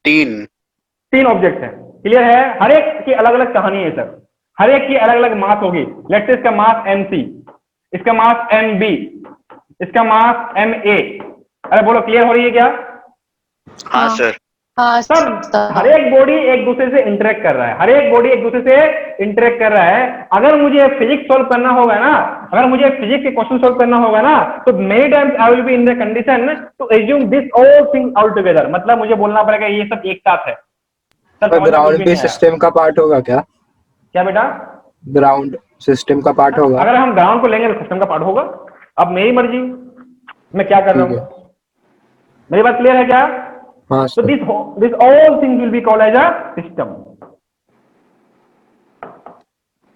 3 ऑब्जेक्ट है। क्लियर है? हर एक की अलग अलग कहानी है सर, हर एक की अलग अलग मास होगी। लेट्स से इसका मास MC, इसका मास MB, इसका मास MA। अरे बोलो क्लियर हो रही है क्या? हाँ सर। हाँ सर हर एक बॉडी एक दूसरे से इंटरेक्ट कर रहा है, हर एक बॉडी एक दूसरे से इंटरेक्ट कर रहा है। अगर मुझे फिजिक्स सॉल्व करना होगा ना, अगर मुझे फिजिक्स के क्वेश्चन सॉल्व करना होगा ना, तो many times I will be in the condition to assume this all things all together. मतलब मुझे बोलना पड़ेगा ये सब एक साथ है। सर ग्राउंड भी सिस्टम का पार्ट होगा क्या? क्या बेटा? ग्राउंड सिस्टम का पार्ट होगा? अगर हम ग्राउंड को लेंगे तो सिस्टम का पार्ट होगा। अब मेरी मर्जी, मैं क्या कर रहा ठीक हूँ। मेरी बात क्लियर है क्या? हाँ So sir. this all things will be called as a system.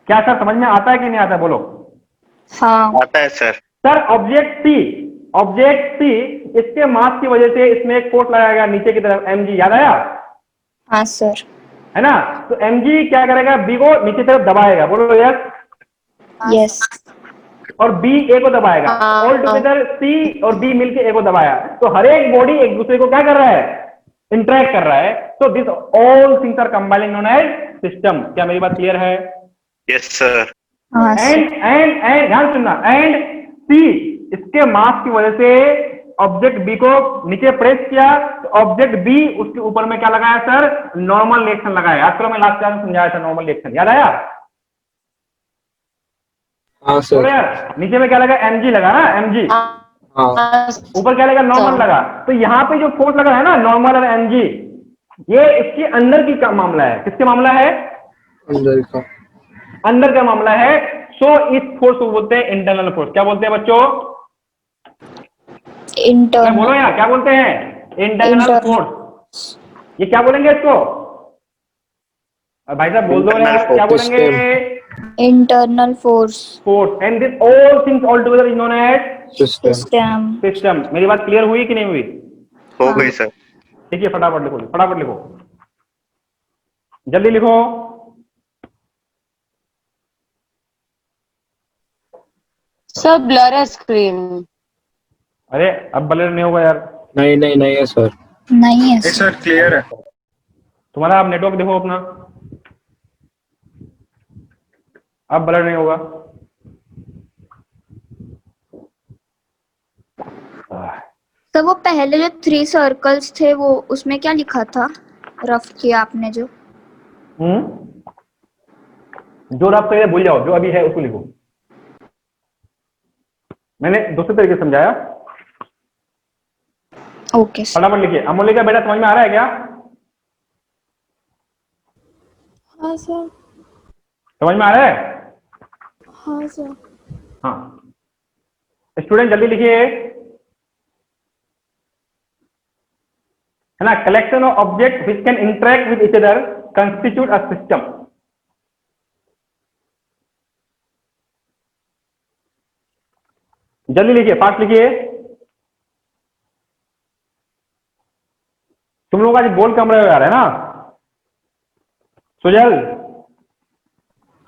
क्या सर समझ में आता है कि नहीं आता है, बोलो। हाँ आता है सर। सर ऑब्जेक्ट सी इसके मास की वजह से इसमें एक फोर्स लगाया गया नीचे की तरफ mg, याद आया? हाँ सर। है ना? तो mg क्या करेगा, b को नीचे तरफ दबाएगा, बोलो यस। यस। और b a को दबाएगा, हाँ। ऑल टुगेदर c और b मिलके a को दबाया। तो हर एक बॉडी एक दूसरे को क्या कर रहा है, इंटरेक्ट कर रहा है। तो this all things are combining known as system. क्या मेरी बात क्लियर है? Yes sir. हाँ सर। एंड ध्यान सुनना, एंड सी इसके मास की वजह से ऑब्जेक्ट बी को नीचे प्रेस किया, तो ऑब्जेक्ट बी उसके ऊपर में क्या लगाया सर, नॉर्मल रिएक्शन लगाया। याद करो मैं लास्ट क्लास में समझाया था नॉर्मल रिएक्शन, याद आया? हाँ बोलो सर। यार, नीचे में क्या लगा, mg लगा ना, mg। हाँ ऊपर क्या लगा, नॉर्मल लगा। तो यहाँ पे जो फोर्स लगा है ना, नॉर्मल और mg, ये इसके अंदर की का मामला है। किसके मामला है? अंदर का। अंदर का मामला है। सो इस फोर्स को बोलते हैं इंटरनल फोर्स। क्या बोलते हैं बच्चों? बोलो इंटरनल। यार, क्या बोलते हैं? Internal force. ये क्या बोलेंगे इसको? भाई साहब बोल दो यार, क्या बोलेंगे? Internal force. Force. And this all things all together is known as system. System. मेरी बात क्लियर हुई कि नहीं हुई? हो गई सर। ठीक है, फटाफट लिखो, फटाफट लिखो, जल्दी लिखो। सर ब्लर है स्क्रीन। अरे अब ब्लर नहीं होगा यार, नहीं नहीं नहीं है सर। नहीं है नहीं सर। सर क्लियर है। तुम्हारा अब नेटवर्क देखो अपना, अब ब्लर नहीं होगा। तो वो पहले जो 3 सर्कल्स थे वो उसमें क्या लिखा था, रफ किया आपने जो? जो आप पहले भूल जाओ, जो अभी है उसको लिखो। मैंने दूसरे तरीके से समझाया। Okay sir. फटाफट लिखिए। अमोलिका का बेटा समझ में आ रहा है क्या? हाँ सर। समझ में आ रहा है? हाँ सर। हाँ स्टूडेंट जल्दी लिखिए, है ना। Collection of object which can interact with each other constitute a system. जल्दी लिखिए, फास्ट लिखिए। तुम लोग आज बोल कम रहे हो यार, है ना? सुजल,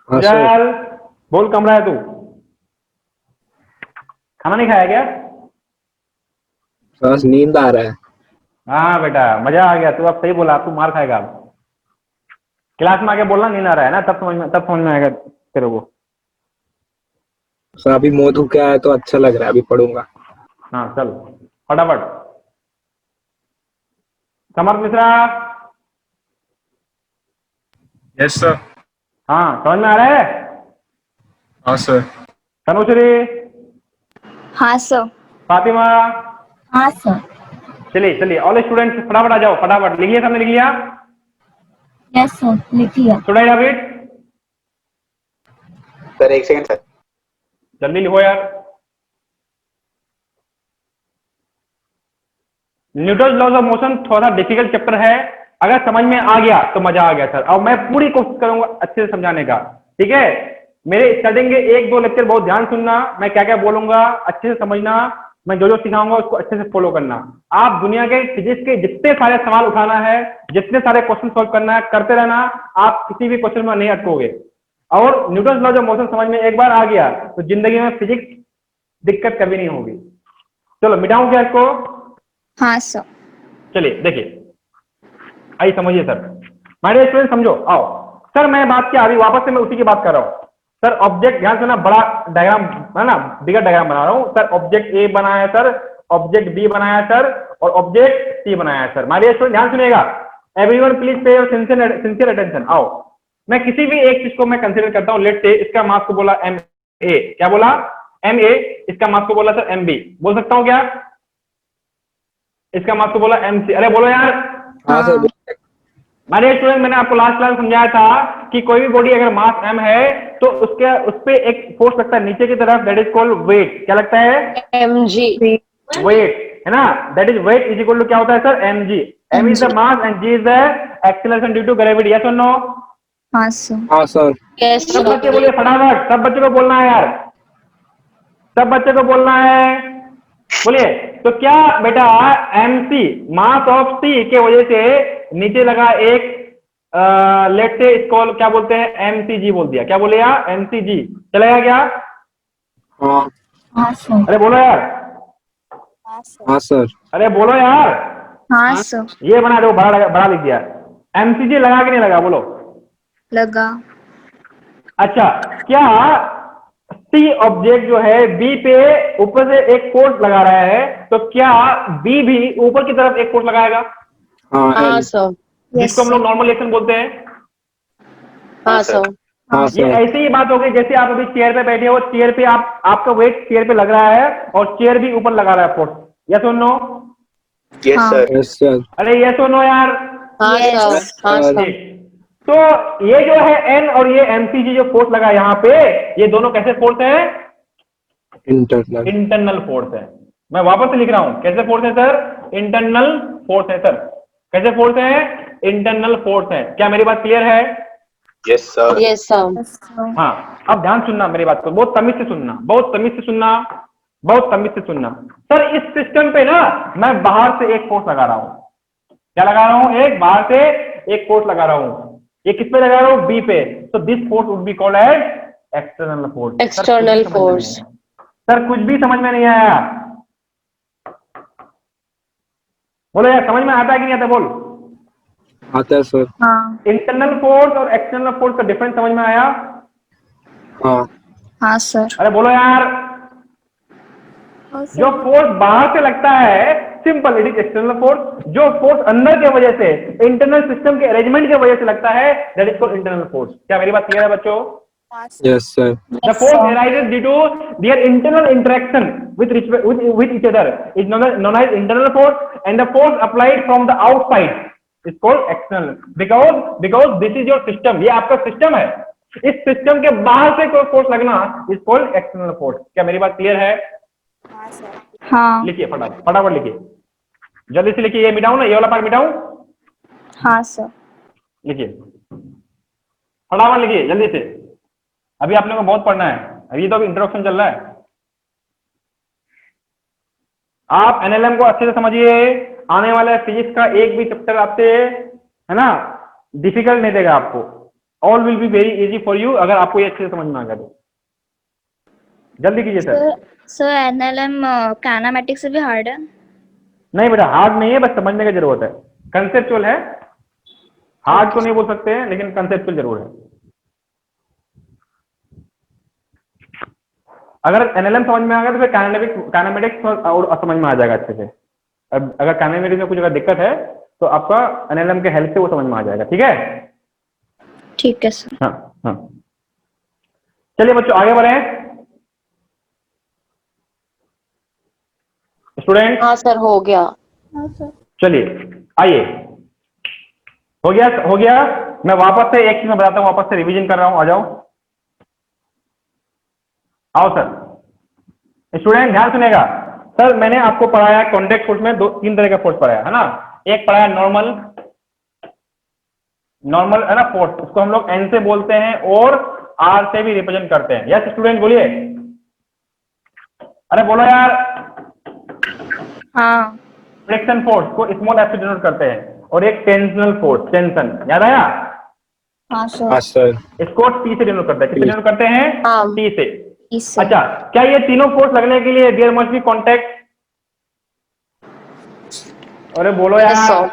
हाँ सर। सुजल बोल कम रहा है तू। खाना नहीं खाया क्या? बस नींद आ रहा है। हाँ बेटा, मजा आ गया। तू अब सही बोला, तू मार खाएगा अब। क्लास में आके बोलना नींद आ रहा है ना, तब समझ में आएगा तेरे को। सर अभी मुंह धो के आया तो अच्छा लग रहा है, अभी पढ़ूंगा। हाँ चल फटाफट। समर्थ मिश्रा, यस सर। हाँ समझ में आ रहा है? हाँ सर। तनुश्री, हाँ सर। फातिमा, हाँ सर। चलिए चलिए ऑल स्टूडेंट्स फटाफट आ जाओ, फटाफट लिखिए। सबने लिख लिया? यस सर, लिखिए। Should I have it? Sir एक सेकंड सर। जल्दी लिखो यार। न्यूटन लॉज ऑफ मोशन थोड़ा डिफिकल्ट चैप्टर है। अगर समझ में आ गया तो मजा आ गया सर। अब मैं पूरी कोशिश करूंगा अच्छे से समझाने का, ठीक है? मेरे स्टार्टिंग के 1-2 लेक्चर बहुत ध्यान सुनना, मैं क्या क्या बोलूंगा अच्छे से समझना। मैं जो जो सिखाऊंगा उसको अच्छे से फॉलो करना। आप दुनिया के फिजिक्स के जितने सारे सवाल उठाना है, जितने सारे क्वेश्चन सॉल्व करना है, करते रहना। आप किसी भी क्वेश्चन में नहीं अटकोगे। और न्यूटन लॉ ऑफ मोशन समझ में एक बार आ गया तो जिंदगी में फिजिक्स दिक्कत कभी नहीं होगी। चलो मिटाऊं क्या इसको? हाँ सर। चलिए देखिए, आइए समझिए सर। माय स्टूडेंट समझो, आओ सर। मैं बात किया अभी वापस से मैं उसी की बात कर रहा हूँ सर। ऑब्जेक्ट ध्यान से ना, बड़ा डायग्राम है ना, बिगर डायग्राम बना रहा हूँ सर। ऑब्जेक्ट ए बनाया है सर, ऑब्जेक्ट बी बनाया है सर, और ऑब्जेक्ट सी बनाया है सर। माय स्टूडेंट ध्यान सुनिएगा, एवरीवन प्लीज पे योर सिंसियर अटेंशन। आओ, मैं किसी भी एक चीज को मैं कंसीडर करता हूँ। लेट्स से इसका मास को बोला एम ए, क्या बोला? M A. इसका मास को बोला सर एम बी। बोल सकता हूँ क्या? इसका मास को बोला एम सी। अरे बोलो यार। हाँ सर। माय स्टूडेंट, मैंने आपको लास्ट क्लास समझाया था कि कोई भी बॉडी अगर मास m है तो उसके उस पे एक फोर्स लगता है नीचे की तरफ, दैट इज कॉल्ड वेट। क्या लगता है? mg। वेट, है ना? That is weight is equal to क्या होता है sir? mg। m is the mass and g is the acceleration due to gravity. Yes और नो? हाँ सर। हाँ सर। yes सब बच्चे sir। बोलिए फटाफट, सब बच्चों को बोलना है यार, सब बच्चे को बोलना है, बोलिए। तो क्या बेटा mc मास ऑफ c के वजह से नीचे लगा एक लेट से इसको क्या बोलते हैं? mcg बोल दिया। क्या बोले यार? mcg चलेगा क्या? हाँ। हाँ सर। अरे बोलो यार, हाँ सर। हाँ सर। अरे बोलो यार। हाँ सर। ये बना दो, बड़ा लिख दिया। mcg लगा कि नहीं लगा? बोलो। लगा। अच्छा, क्या सी ऑब्जेक्ट जो है बी पे ऊपर से एक फोर्स लगा रहा है, तो क्या बी भी ऊपर की तरफ एक फोर्स लगाएगा? हाँ हाँ L। sir। जिसको हम लोग नॉर्मल रिएक्शन बोलते हैं। हाँ sir। हाँ ये सर। ऐसी ही बात हो गई जैसे आप अभी चेयर पे बैठे हो, चेयर पे आपका वेट चेयर पे लग रहा है और चेयर भी ऊपर लगा रहा है फोर्स। यस और नो? Yes, हाँ। sir. Yes sir. अरे यस और नो यार? हाँ Yes। sir। हाँ sir। ठीक। तो ये जो है एन और ये mcg जो फोर्स लगा यहाँ पे, ये दोनों कैसे फोर्स है? इंटरनल। इंटरनल फोर्स है। मैं वापस से लिख रहा हूं, कैसे फोर्स है सर? इंटरनल फोर्स है सर। कैसे फोर्स है? इंटरनल फोर्स है। क्या मेरी बात क्लियर है? Yes, sir. yes sir। हाँ, अब ध्यान सुनना मेरी बात को, बहुत तमीज से सुनना, बहुत तमीज से सुनना, बहुत तमीज से सुनना। सर इस सिस्टम पे ना मैं बाहर से एक फोर्स लगा रहा हूं। क्या लगा रहा हूं? एक बाहर से एक फोर्स लगा रहा हूं। ये किस पे लगा रहा हूं? बी पे। तो this force would be called as external force. External force। Sir कुछ भी समझ में नहीं आया? बोलो यार, समझ में आता है कि नहीं आता? बोल। आता है सर। हाँ। इंटरनल फोर्स और एक्सटर्नल फोर्स का डिफरेंस समझ में आया? हाँ। हाँ सर। अरे बोलो यार। हाँ जो सर। फोर्स बाहर से लगता है simple, it is external force. जो फोर्स अंदर के वजह से, इंटरनल सिस्टम के अरेंजमेंट की वजह से लगता है, that is called internal force. क्या मेरी बात क्लियर है बच्चों? हाँ sir. Yes sir. The force arises due to their internal interaction with each other is known as internal force, and the force applied from the outside is called external. Because this is your system, ये आपका system है। इस system के बाहर से कोई force लगना is called external force। क्या मेरी बात क्लियर है? हाँ सर। हाँ। लिखिए फटाफट लिखिए, जल्दी से लिखिए। ये मिटाऊं ना, ये वाला पार्ट मिटाऊं? हाँ सर। लिखिए फटाफट, लिखिए जल्दी से। अभी आप लोगों को बहुत पढ़ना है, अभी तो अभी इंट्रोडक्शन चल रहा है। आप एनएलएम को अच्छे से समझिए। आने वाला फिजिक्स का एक भी चैप्टर आपसे, है ना, डिफिकल्ट नहीं देगा आपको। All will be very easy for you, अगर आपको ये अच्छे से समझ में आ गया तो। जल्दी कीजिए सर। सर एनएलएम काइनेमेटिक्स से भी हार्ड है? नहीं बेटा, हार्ड नहीं है, बस समझने की जरूरत है। कंसेप्चुअल है, हार्ड तो नहीं बोल सकते हैं, लेकिन कंसेप्चुअल जरूर है। अगर एनएलएम समझ में आ गया तो फिर काइनेमेटिक्स और समझ में आ जाएगा अच्छे से। अब अगर काइनेमेटिक्स में कुछ अगर दिक्कत है तो आपका एनएलएम के हेल्प से वो समझ में आ जाएगा। ठीक है? ठीक है सर। हाँ हाँ, चलिए बच्चों आगे बढ़े। स्टूडेंट हाँ सर, हो गया। हाँ सर। चलिए आइए, हो गया। मैं वापस से एक चीज में बताता हूँ, वापस से रिवीजन कर रहा हूँ। आ जाओ, आओ सर। स्टूडेंट ध्यान सुनेगा। सर मैंने आपको पढ़ाया कॉन्टैक्ट फोर्स में तीन तरह का फोर्स पढ़ाया है ना। एक पढ़ाया नॉर्मल है ना फोर्स, उसको हम लोग एन से बोलते हैं और आर से भी रिप्रेजेंट करते हैं। यस स्टूडेंट बोलिए, अरे बोलो यार। हाँ फ्रिक्शन फोर्स को स्मॉल एफ से डिनोट करते हैं, और एक टेंशनल फोर्स, टेंशन, याद आया? हाँ हाँ सर। सर। इसको टी से डिनोट करते हैं, किससे डिनोट करते हैं? हाँ। टी से। इससे अच्छा, क्या ये तीनों फोर्स लगने के लिए देयर मस्ट बी कांटेक्ट? अरे बोलो Yes, यार, sir.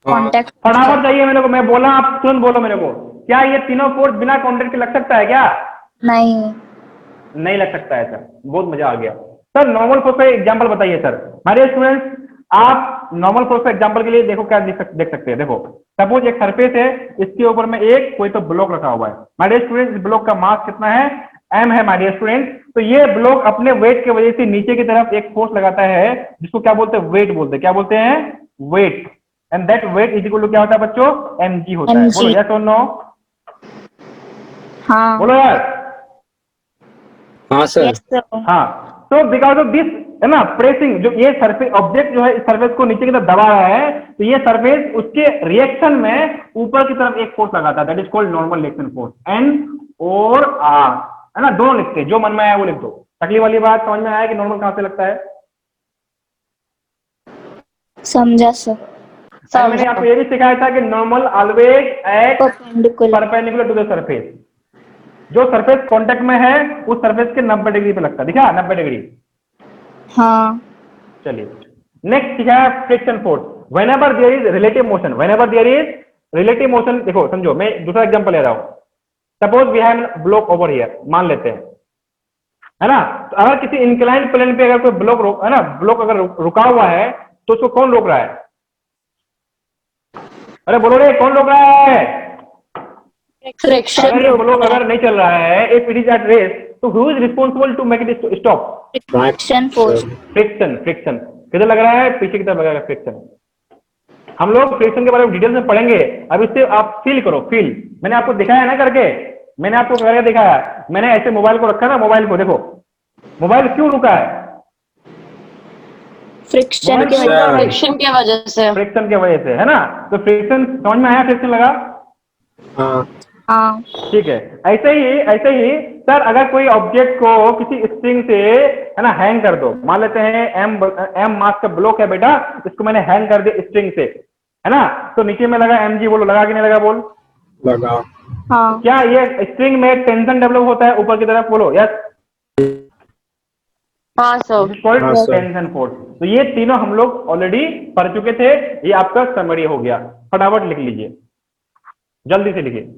कांटेक्ट फटाफट चाहिए मेरे को, मैं बोला आप तुरंत बोलो मेरे को। क्या ये तीनों फोर्स बिना कांटेक्ट के लग सकता है क्या? नहीं। नहीं लग सकता है सर। बहुत मजा आ गया सर। नॉर्मल फोर्स का एग्जांपल बताइए सर। हमारे स्टूडेंट्स, आप नॉर्मल फोर्स का एग्जांपल के लिए देखो क्या देख सकते हैं। देखो, सपोज एक सरफेस है, इसके ऊपर में एक कोई तो ब्लॉक रखा हुआ है। हमारे स्टूडेंट्स, इस ब्लॉक का मास कितना है? m है हमारे स्टूडेंट। तो ये ब्लॉक अपने वेट की वजह से नीचे की तरफ एक फोर्स लगाता है, जिसको क्या बोलते हैं? वेट बोलते हैं। क्या बोलते हैं? Weight. And that weight is equal to क्या होता है बच्चों? mg होता है। mg। बोलो यस और नो? हाँ। बोलो यार। हाँ सर। Yes sir. हाँ, तो बिकॉज ऑफ दिस, है ना, प्रेसिंग, जो ये सरफेस ऑब्जेक्ट जो है इस सरफेस को नीचे की तरफ दबा रहा है, तो ये सरफेस उसके रिएक्शन में ऊपर की तरफ एक फोर्स लगाता है, that is called normal reaction force, N और आर, है ना। दोनों लिखते हैं, जो मन में आया वो लिख दो। तकलीफ वाली बात समझ में आया कि नॉर्मल कहां से लगता है? समझा सर। एंड मैंने आपको ये भी सिखाया था कि normal always act perpendicular. Perpendicular to the surface. जो सरफेस कांटेक्ट में है उस सरफेस के 90 डिग्री पे लगता है, दिखा 90 डिग्री। हाँ। चलिए, नेक्स्ट है friction force. Whenever there is relative motion, whenever there is relative motion, देखो समझो, मैं दूसरा एग्जांपल ले रहा हूं। Suppose we have block over here, मान लेते हैं, है ना। तो अगर किसी इंक्लाइंड प्लेन पे अगर कोई ब्लॉक है ना, ब्लॉक अगर रुका हुआ है, तो उसको कौन रोक रहा है? अरे बोलो रे, कौन रोक रहा है? Friction. अगर ये ब्लॉक अगर नहीं चल रहा है, if it is at rest, तो who is responsible to make it stop? Friction force. Friction. Friction किधर लग रहा है? पीछे की तरफ लगा है फ्रिक्शन। हम लोग फ्रिक्शन के बारे में डिटेल में पढ़ेंगे। अब इससे आप फील करो, फील। मैंने आपको दिखाया ना करके, मैंने आपको करके दिखाया। मैंने ऐसे मोबाइल को रखा ना, मोबाइल को देखो, मोबाइल क्यों रुका है? फ्रिक्शन की वजह से। Friction की वजह से। फ्रिक्शन की वजह से, है ना। तो फ्रिक्शन समझ में आया? फ्रिक्शन लगा? हाँ। हाँ। ठीक है। ऐसे ही सर, अगर कोई ऑब्जेक्ट को किसी स्ट्रिंग से, है ना, हैंग कर दो। मान लेते हैं एम मास का ब्लॉक है बेटा, इसको मैंने हैंग कर दिया स्ट्रिंग से, है ना। तो नीचे में लगा mg, बोलो लगा कि नहीं लगा? बोल। लगा। हाँ। क्या ये स्ट्रिंग में टेंशन डेवलप होता है ऊपर की तरफ? बोलो यस। हाँ सर। दिस इज कॉल्ड हाँ, सर। Tension force. तो ये तीनों हम लोग ऑलरेडी पढ़ चुके थे। ये आपका समरी हो गया। फटाफट लिख लीजिए, जल्दी से लिखिए।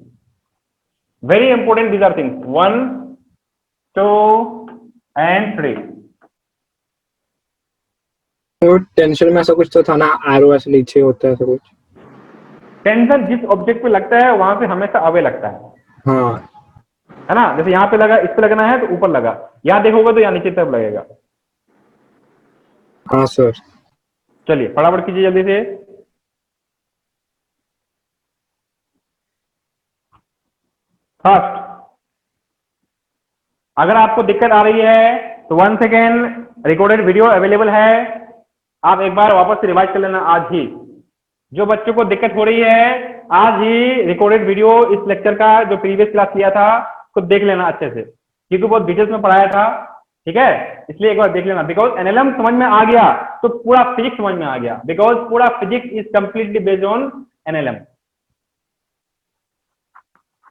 Very important these are things, 1 2 and 3। तो टेंशन में ऐसा कुछ तो था ना, एरो ऐसे नीचे होता है ऐसा कुछ। टेंशन जिस ऑब्जेक्ट पे लगता है वहां पे हमेशा अवे लगता हाँ। है ना। जैसे यहाँ पे लगा, इस पे लगना है तो ऊपर लगा, यहाँ देखोगे तो यहाँ नीचे तरफ लगेगा। हाँ सर। चलिए फटाफट कीजिए जल्दी से। फर्स्ट, अगर आपको दिक्कत आ रही है तो 1 सेकेंड, रिकॉर्डेड वीडियो अवेलेबल है, आप एक बार वापस से रिवाइज कर लेना आज ही। जो बच्चों को दिक्कत हो रही है, आज ही रिकॉर्डेड वीडियो इस लेक्चर का जो प्रीवियस क्लास किया था उसको देख लेना अच्छे से, क्योंकि बहुत डिटेल्स में पढ़ाया था। ठीक है, इसलिए एक बार देख लेना। बिकॉज एनएलएम समझ में आ गया तो पूरा फिजिक्स समझ में आ गया, बिकॉज पूरा physics is completely based on NLM.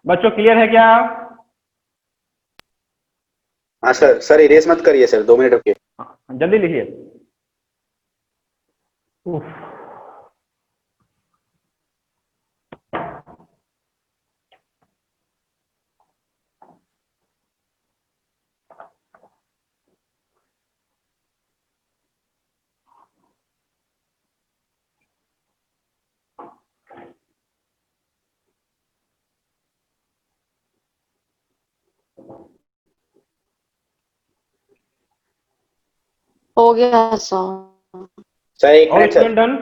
बच्चों क्लियर है क्या? हाँ सर। सर इरेज मत करिए सर, 2 मिनट रुकिए। जल्दी लिखिए। उफ। हो गया सर। सर 1 और मिनट सर। Student done?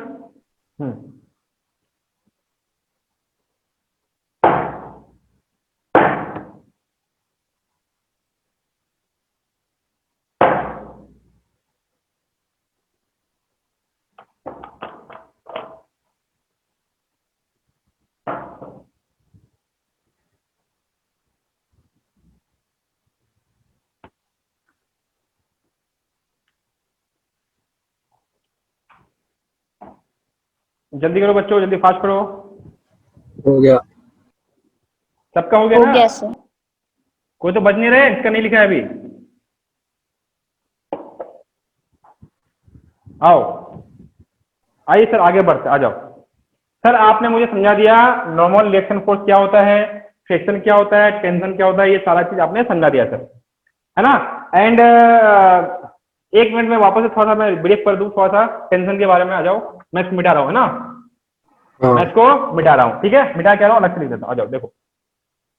जल्दी करो बच्चों, जल्दी फास्ट करो। हो गया। सबका हो गया हो ना? गया सर। कोई तो बच नहीं रहे, इसका नहीं लिखा है अभी। आओ, आइए सर आगे बढ़ते, आ जाओ। सर आपने मुझे समझा दिया नॉर्मल रिएक्शन फोर्स क्या होता है, फ्रिक्शन क्या होता है, टेंशन क्या होता है, ये सारा चीज आपने समझा दिया सर, है ना। एंड 1 मिनट में वापस से थोड़ा सा मैं ब्रेक कर दूं, थोड़ा सा टेंशन के बारे में आ जाओ। मैं इसको मिटा रहा हूँ, है ना, मैं हाँ इसको मिटा रहा हूँ, ठीक है, मिटा क्या रहा हूँ, अलग से लिख देता हूँ। आ जाओ, देखो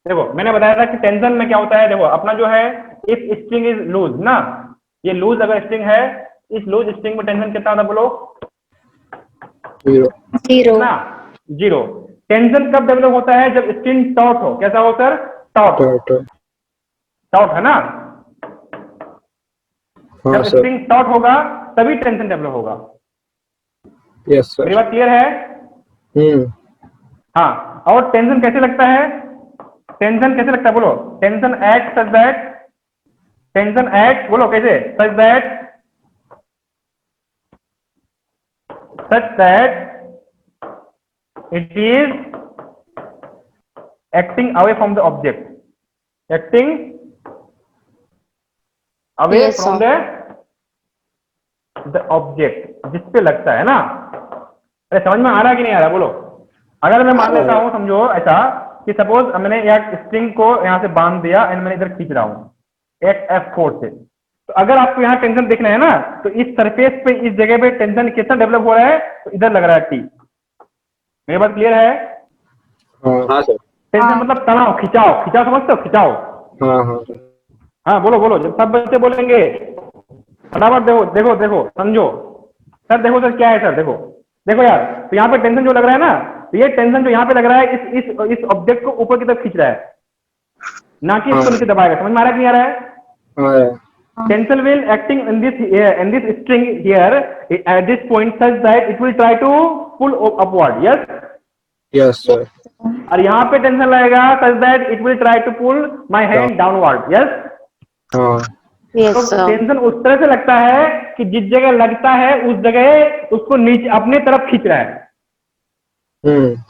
देखो मैंने बताया था कि टेंशन में क्या होता है। देखो अपना जो है, इफ स्ट्रिंग इज लूज ना, ये लूज अगर स्ट्रिंग है, इस लूज स्ट्रिंग में टेंशन कितना था बोलो? 0 0 ना, 0। टेंशन कब डेवलप होता है? जब स्ट्रिंग टॉट हो। कैसा हो सर? Taught, taught. टॉट है ना। हाँ जब सर। स्ट्रिंग टॉट होगा तभी टेंशन डेवलप होगा। यस मेरी सर। बात क्लियर है? हाँ, और टेंशन कैसे लगता है? टेंशन कैसे लगता है बोलो? Tension act such that, tension act बोलो कैसे? Such that it is acting away from the object, acting away Yes, from sir. The object, जिस पे लगता है ना। अरे समझ में आ रहा कि नहीं आ रहा बोलो? अगर मैं मान लेता हूं, समझो ऐसा कि सपोज मैंने एक स्ट्रिंग को यहां से बांध दिया एंड मैंने इधर खींच रहा हूं एक एफ फोर्स से, तो अगर आपको यहाँ टेंशन देखना है ना, तो इस सरफेस पे, इस जगह पे टेंशन कितना डेवलप हो रहा है? तो इधर लग रहा है टी। मेरी बात क्लियर है? हाँ सर। टेंशन मतलब तनाव, खिंचाव, खिंचाव समझते हो? खिंचाव। हाँ हाँ हाँ बोलो बोलो, जब सब बच्चे बोलेंगे फटाफट। देखो देखो देखो, समझो सर, देखो सर क्या है सर, देखो देखो यार, तो यहाँ पे टेंशन जो लग रहा है ना, तो ये टेंशन जो यहाँ पे लग रहा है इस ऑब्जेक्ट को ऊपर की तरफ खींच रहा है, ना कि इसको नीचे दबाएगा। समझ में आ रहा है कि नहीं आ रहा है? हाँ। Tensile will acting in this string here at this point such that it will try to pull upward. Yes. Yes sir. और यहाँ पे टेंशन लगेगा such that it will try to pull my hand downward. Yes. हाँ Yes, तो sir. Tension उस तरह से लगता है कि जिस जगह लगता है उस जगह उसको नीचे अपने तरफ खींच रहा है।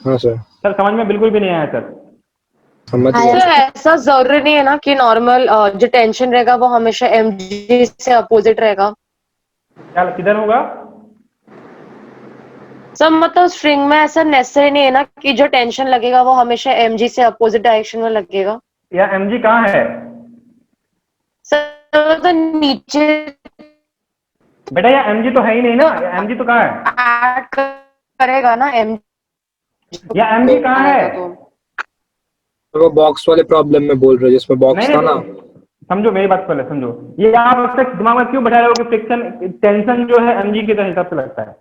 हाँ सर। सर समझ में बिल्कुल भी नहीं आया सर। समझ आया गया। तो ऐसा जरूरी नहीं है ना कि नॉर्मल जो टेंशन रहेगा वो हमेशा mg से अपोजिट रहेगा। क्या किधर होगा? सब मतलब स्ट्रिंग में ऐसा नेसेसरी नहीं है ना कि जो टेंशन लगेगा वो हमेशा mg से अपोजिट डायरेक्शन में लगेगा। या mg कहाँ है सर तो नीचे बेटा? या mg तो है ही नहीं ना, या mg तो कहाँ है? ऐड करेगा ना mg। या mg कहाँ है? तो वो बॉक्स वाले प्रॉब्लम में बोल रहे हो जिसमें बॉक्स था ना। समझो मेरी बात पहले समझो, ये आप अपने दिमाग में क्यों बैठा रहे हो कि फ्रिक्शन टेंशन जो है mg के हिसाब से लगता है?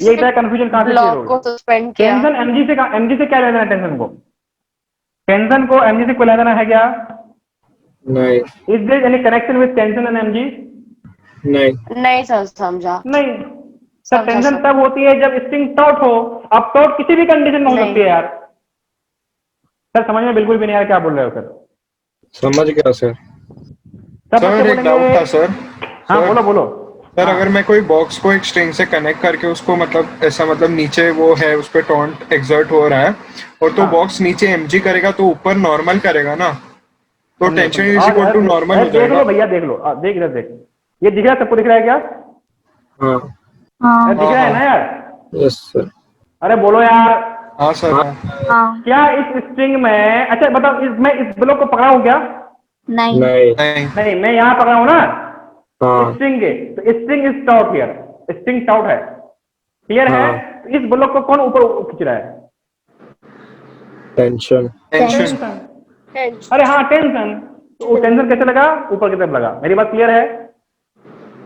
ये इतना कंफ्यूजन कहाँ से क्लियर ब्लॉक को होगा? सस्पेंड किया। टेंशन mg से क्या लेना है? टेंशन को mg से कोई लेना है क्या? नहीं is there any connection with tension and mg? नहीं नहीं सर समझा। नहीं सर। समझा टेंशन सर। तब होती है जब स्ट्रिंग टॉट हो। अब टॉट किसी भी कंडीशन में हो नहीं। सकती है यार। सर समझ में बिल्कुल भी नहीं आ रहा क्या बोल रहे हो सर? समझ गया सर। सब बच्चे सर एक बोलेंगे। डाउट था सर। हाँ सर, बोलो बोलो। सर हाँ। अगर मैं कोई बॉक्स को एक स्ट्रिंग से कनेक्ट करके उसको मतलब ऐसा मतलब नीचे वो है उस पर टॉन्ट एक्सर्ट हो रहा है और तो हाँ। बॉक्स नीचे mg करेगा तो ऊपर नॉर्मल करेगा ना, तो समझो, टेंशन समझो। इज इक्वल टू नॉर्मल हो देख जाएगा। लो भैया, देख लो, देख इधर देख। ये दिख रहा है सबको? दिख रहा है क्या? हाँ हाँ दिख रहा है ना यार? Yes sir. अरे बोलो यार। हाँ सर। हाँ। हाँ। क्या इस स्ट्रिंग में, अच्छा बताओ, मैं इस ब्लॉक को पकड़ा हूँ क्या? नहीं नहीं। नहीं। नहीं, मैं यहाँ पकड़ा हूँ ना हाँ स्ट्रिंग के, तो string is taut here, string taut है, क्लियर है? हाँ। तो इस ब्लॉक को कौन ऊपर खींच रहा है? टेंशन। टेंशन। अरे हाँ टेंशन। तो वो टेंशन कैसे लगा? ऊपर की तरफ लगा। मेरी बात क्लियर है?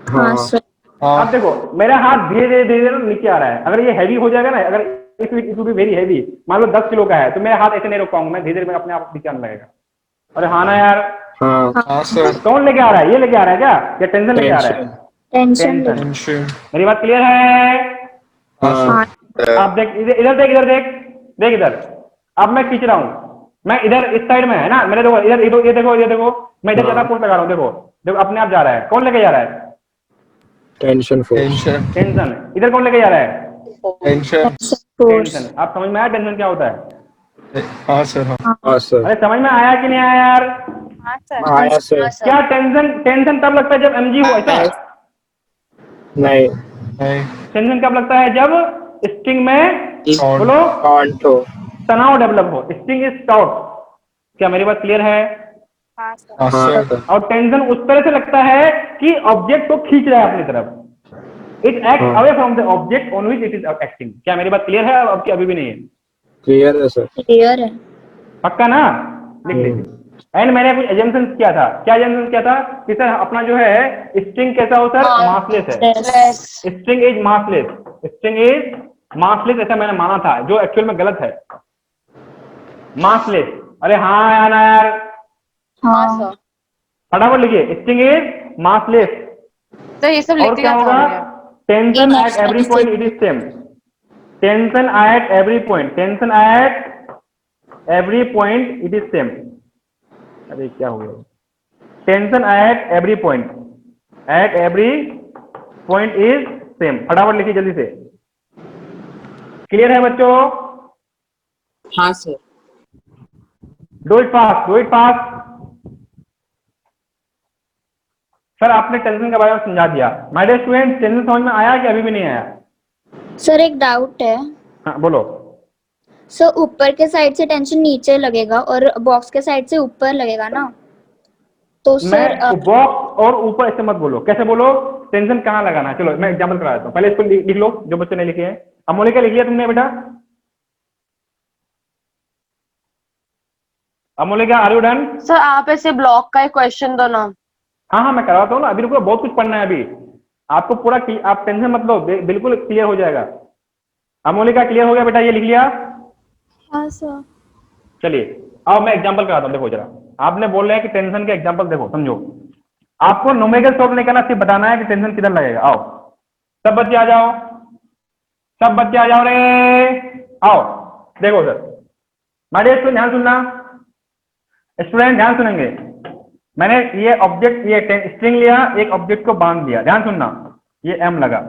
हाँ सर। हाँ अब देखो मेरा हाथ धीरे धीरे धीरे धीरे नीचे आ रहा है। अगर ये हैवी हो जाएगा ना, अगर it will be very heavy, मान लो 10 किलो का है, तो मेरा हाथ ऐसे नहीं रोक पाऊंगा, मैं धीरे धीरे अपने आप नीचे आने लगेगा। अरे हाँ ना यार? हाँ। हाँ सर। कौन लेके आ रहा है? ये लेके आ रहा है क्या, या टेंशन लेके आ रहा है? Tension tension. टेंशन। मेरी बात क्लियर है? हाँ सर। हाँ आप देख इधर देख, इधर देख, देख इधर। अब मैं खींच रहा हूँ, मैं इधर इस साइड में है ना, मेरे देखो इधर, ये देखो, ये देखो, मैं इधर ज्यादा फोर्स लगा रहा हूँ। देखो देखो अपने आप जा रहा है। कौन लेके जा रहा है? Tension force. टेंशन। टेंशन। इधर कौन लेके जा रहा है? टेंशन। फोर्स। टेंशन। आप समझ में आया टेंशन क्या होता है? हाँ सर, हाँ। हाँ सर। अरे समझ में आया कि नहीं आया यार? हाँ सर। आया सर। हाँ सर। क्या टेंशन टेंशन तब लगता है जब mg हो, ऐसा? नहीं, नहीं। टेंशन कब लगता है? जब स्ट्रिंग में Taut। बोलो टॉन्ट हो। तनाव डेवलप हो। String is taut. क्या मेरी बात क्लियर है? हाँ सर। हाँ हाँ सर। सर। और टेंशन उस तरह से लगता है कि ऑब्जेक्ट को खींच रहा है अपनी तरफ। इट एक्ट हाँ। Away from the object on which it is acting. क्या मेरी बात क्लियर है? अब की अभी भी नहीं है? क्लियर है सर। क्लियर है। पक्का ना? लिख लीजिए। एंड मैंने कुछ एजम्पशंस किया था। क्या एजम्पशंस किया था? कि सर अपना जो है स्ट्रिंग कैसा हो सर? मासलेस है। Yes. String is massless. String is massless, ऐसा मैंने माना था, जो एक्चुअल में गलत है। मासलेस। अरे हाँ या ना यार? हाँ हाँ। सर। फटाफट लिखिए, स्ट्रिंग इज मासलेस। तो ये सब और लिख क्या दिया था होगा? हमने। Tension eight Inertial every point it is same. Tension at every point, tension at every point it is same. अरे क्या हो गया? Tension at every point, at every point is same. फटाफट लिखिए जल्दी से। क्लियर है बच्चों? हाँ sir. Do it fast, do it fast. Sir आपने टेंशन के बारे में समझा दिया। माय डियर स्टूडेंट, टेंशन समझ में आया कि अभी भी नहीं आया? सर एक डाउट है। हाँ बोलो। सर ऊपर के साइड से टेंशन नीचे लगेगा और बॉक्स के साइड से ऊपर लगेगा ना? तो सर मैं बॉक्स और ऊपर ऐसे मत बोलो। कैसे बोलो? टेंशन कहाँ लगाना है? चलो मैं एग्जांपल करा देता हूँ। पहले इसको लिख लो जो बच्चे ने लिखे हैं। अमोलिका लिख लिया तुमने बेटा? Amolika are you done? Sir आप ऐसे ब्लॉक का एक क्वेश्चन दो ना। हाँ हाँ मैं करवाता हूँ ना। अभी रुको, बहुत कुछ पढ़ना है अभी आपको। पूरा आप टेंशन मत लो, बिल्कुल क्लियर हो जाएगा। अमोलिका क्लियर हो गया बेटा? ये लिख लिया? हाँ सर। चलिए अब मैं एग्जांपल कराता हूँ। देखो जरा, आपने बोल रहे हैं कि टेंशन के एग्जांपल देखो, समझो। आपको न्यूमेरिकल सॉल्व नहीं करना, सिर्फ बताना है कि टेंशन किधर लगेगा। आओ सब बच्चे आ जाओ, सब बच्चे आ जाओ रे। आओ देखो सर, माय डियर स्टूडेंट ध्यान सुनना। स्टूडेंट ध्यान सुनेंगे। मैंने ये ऑब्जेक्ट, ये स्ट्रिंग लिया, एक ऑब्जेक्ट को बांध दिया। ध्यान सुनना, ये एम लगा,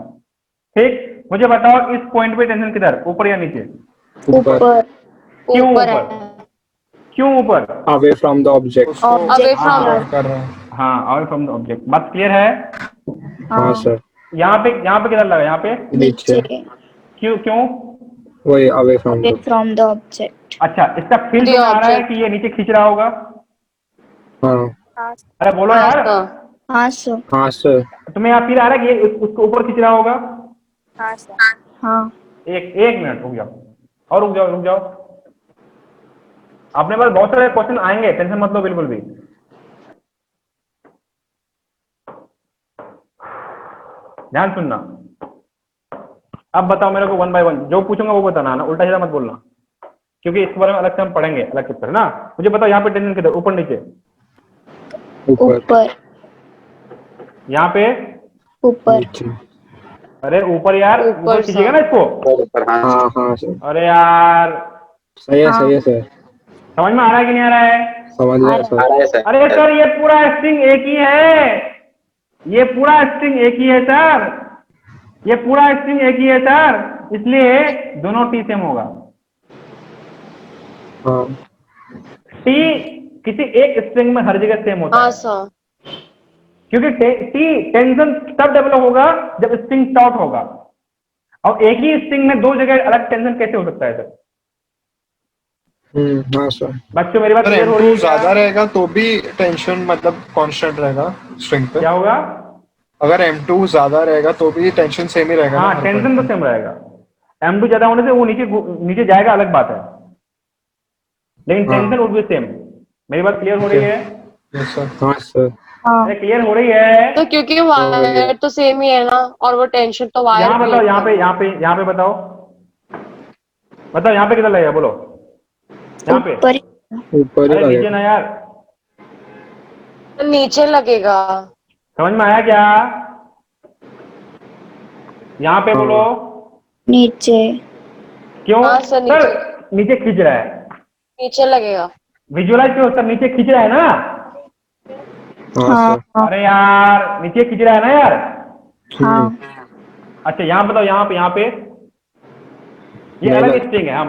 ठीक। मुझे बताओ इस पॉइंट पे टेंशन किधर, ऊपर या नीचे? ऊपर। क्यों ऊपर ऊपर? है। क्यों ऊपर? Away from the object. उसको अवे फ्रॉम। avoid कर रहा है। हाँ, अवे फ्रॉम द ऑब्जेक्ट। बात क्लियर है? हाँ सर। यहाँ पे किधर लगा? यहाँ पे नीचे। क्यों क्यों? वही away from away the. From the object. अच्छा, इसका फील The तुम्हें आ रहा है object. कि ये नीचे खींच रहा होगा? हाँ। हाँ सर। अरे बोलो हाँ यार। सर। हाँ सर। हाँ सर। तुम्हें यहाँ फील आ रहा है कि ये उसको ऊपर खींच रहा होगा? हाँ सर। हाँ। एक मिनट रुक जाओ, और रुक जाओ रुक जाओ। अपने पास बहुत सारे क्वेश्चन आएंगे, टेंशन मत लो बिल्कुल भी। ध्यान सुनना। अब बताओ मेरे को वन बाय वन, जो पूछूंगा वो बताना ना, उल्टा सीधा मत बोलना, क्योंकि इस बारे में अलग से हम पढ़ेंगे, अलग चैप्टर ना। मुझे बताओ यहाँ पे टेंशन किधर, ऊपर नीचे? ऊपर। ऊपर। यहाँ पे? ऊपर। नीचे। अरे ऊपर यार, ऊपर ऊपर कीजिएगा ना इसको। ऊपर। हाँ हाँ हाँ सर। अरे यार, सही है, हाँ। सही है सर। समझ में आ रहा है कि नहीं आ रहा है? समझ आ गया रहा सर। आ रहा है सर। अरे सर ये पूरा स्ट्रिंग एक ही है, ये पूरा स्ट्रिंग एक ही है सर, ये पूरा स्ट्रिंग एक ही है सर, इसलिए दोनों टी सेम होगा। हाँ। टी किसी एक स्ट्रिंग में हर जगह सेम होता हाँ है, सर। क्योंकि टी टेंशन तब डेवलप होगा जब स्ट्रिंग शॉर्ट होगा। और एक ही स्ट्रिंग में दो जगह अलग टेंशन कैसे हो सकता है सर? हाँ सर। बच्चों मेरी बात अगर क्लियर हो रही M2 है क्या? ज्यादा रहेगा तो भी टेंशन मतलब कांस्टेंट रहेगा स्ट्रिंग पे। क्या होगा? अगर M2 ज्यादा रहेगा तो भी टेंशन सेम ही रहेगा ना हाँ हर टेंशन तो point सेम रहेगा। M2 ज्यादा होने से वो नीचे नीचे जाएगा, अलग बात है, लेकिन हाँ। Tension would be same. मेरी बात क्लियर हो रही है? पे। Yes, sir। हाँ सर। हाँ। अरे क्लियर हो रही है? तो क्योंकि वायर तो सेम ही है ना, और वो टेंशन तो वायर यहाँ भी बताओ, लेता है। यहाँ पे बताओ, बताओ यहाँ पे कितना लगेगा, बोलो यहाँ पे। ऊपर। ऊपर ही अरे नीचे लगेगा। ना यार, तो नीचे लगेगा। समझ में आया क्या? यहाँ पे हाँ। बोलो। नीचे। क्यों हाँ सर, नीचे। सर? नीचे खींच रहा है, नीचे लगेगा। विजुअलाइज क्यों सर? नीचे खींच रहा है ना? हाँ हाँ। सर। हाँ। अरे यार नीचे खींच रहा है ना यार। हाँ। अच्छा यहाँ बताओ, यहाँ पे ये नहीं अलग लग- स्ट्रिंग है, हाँ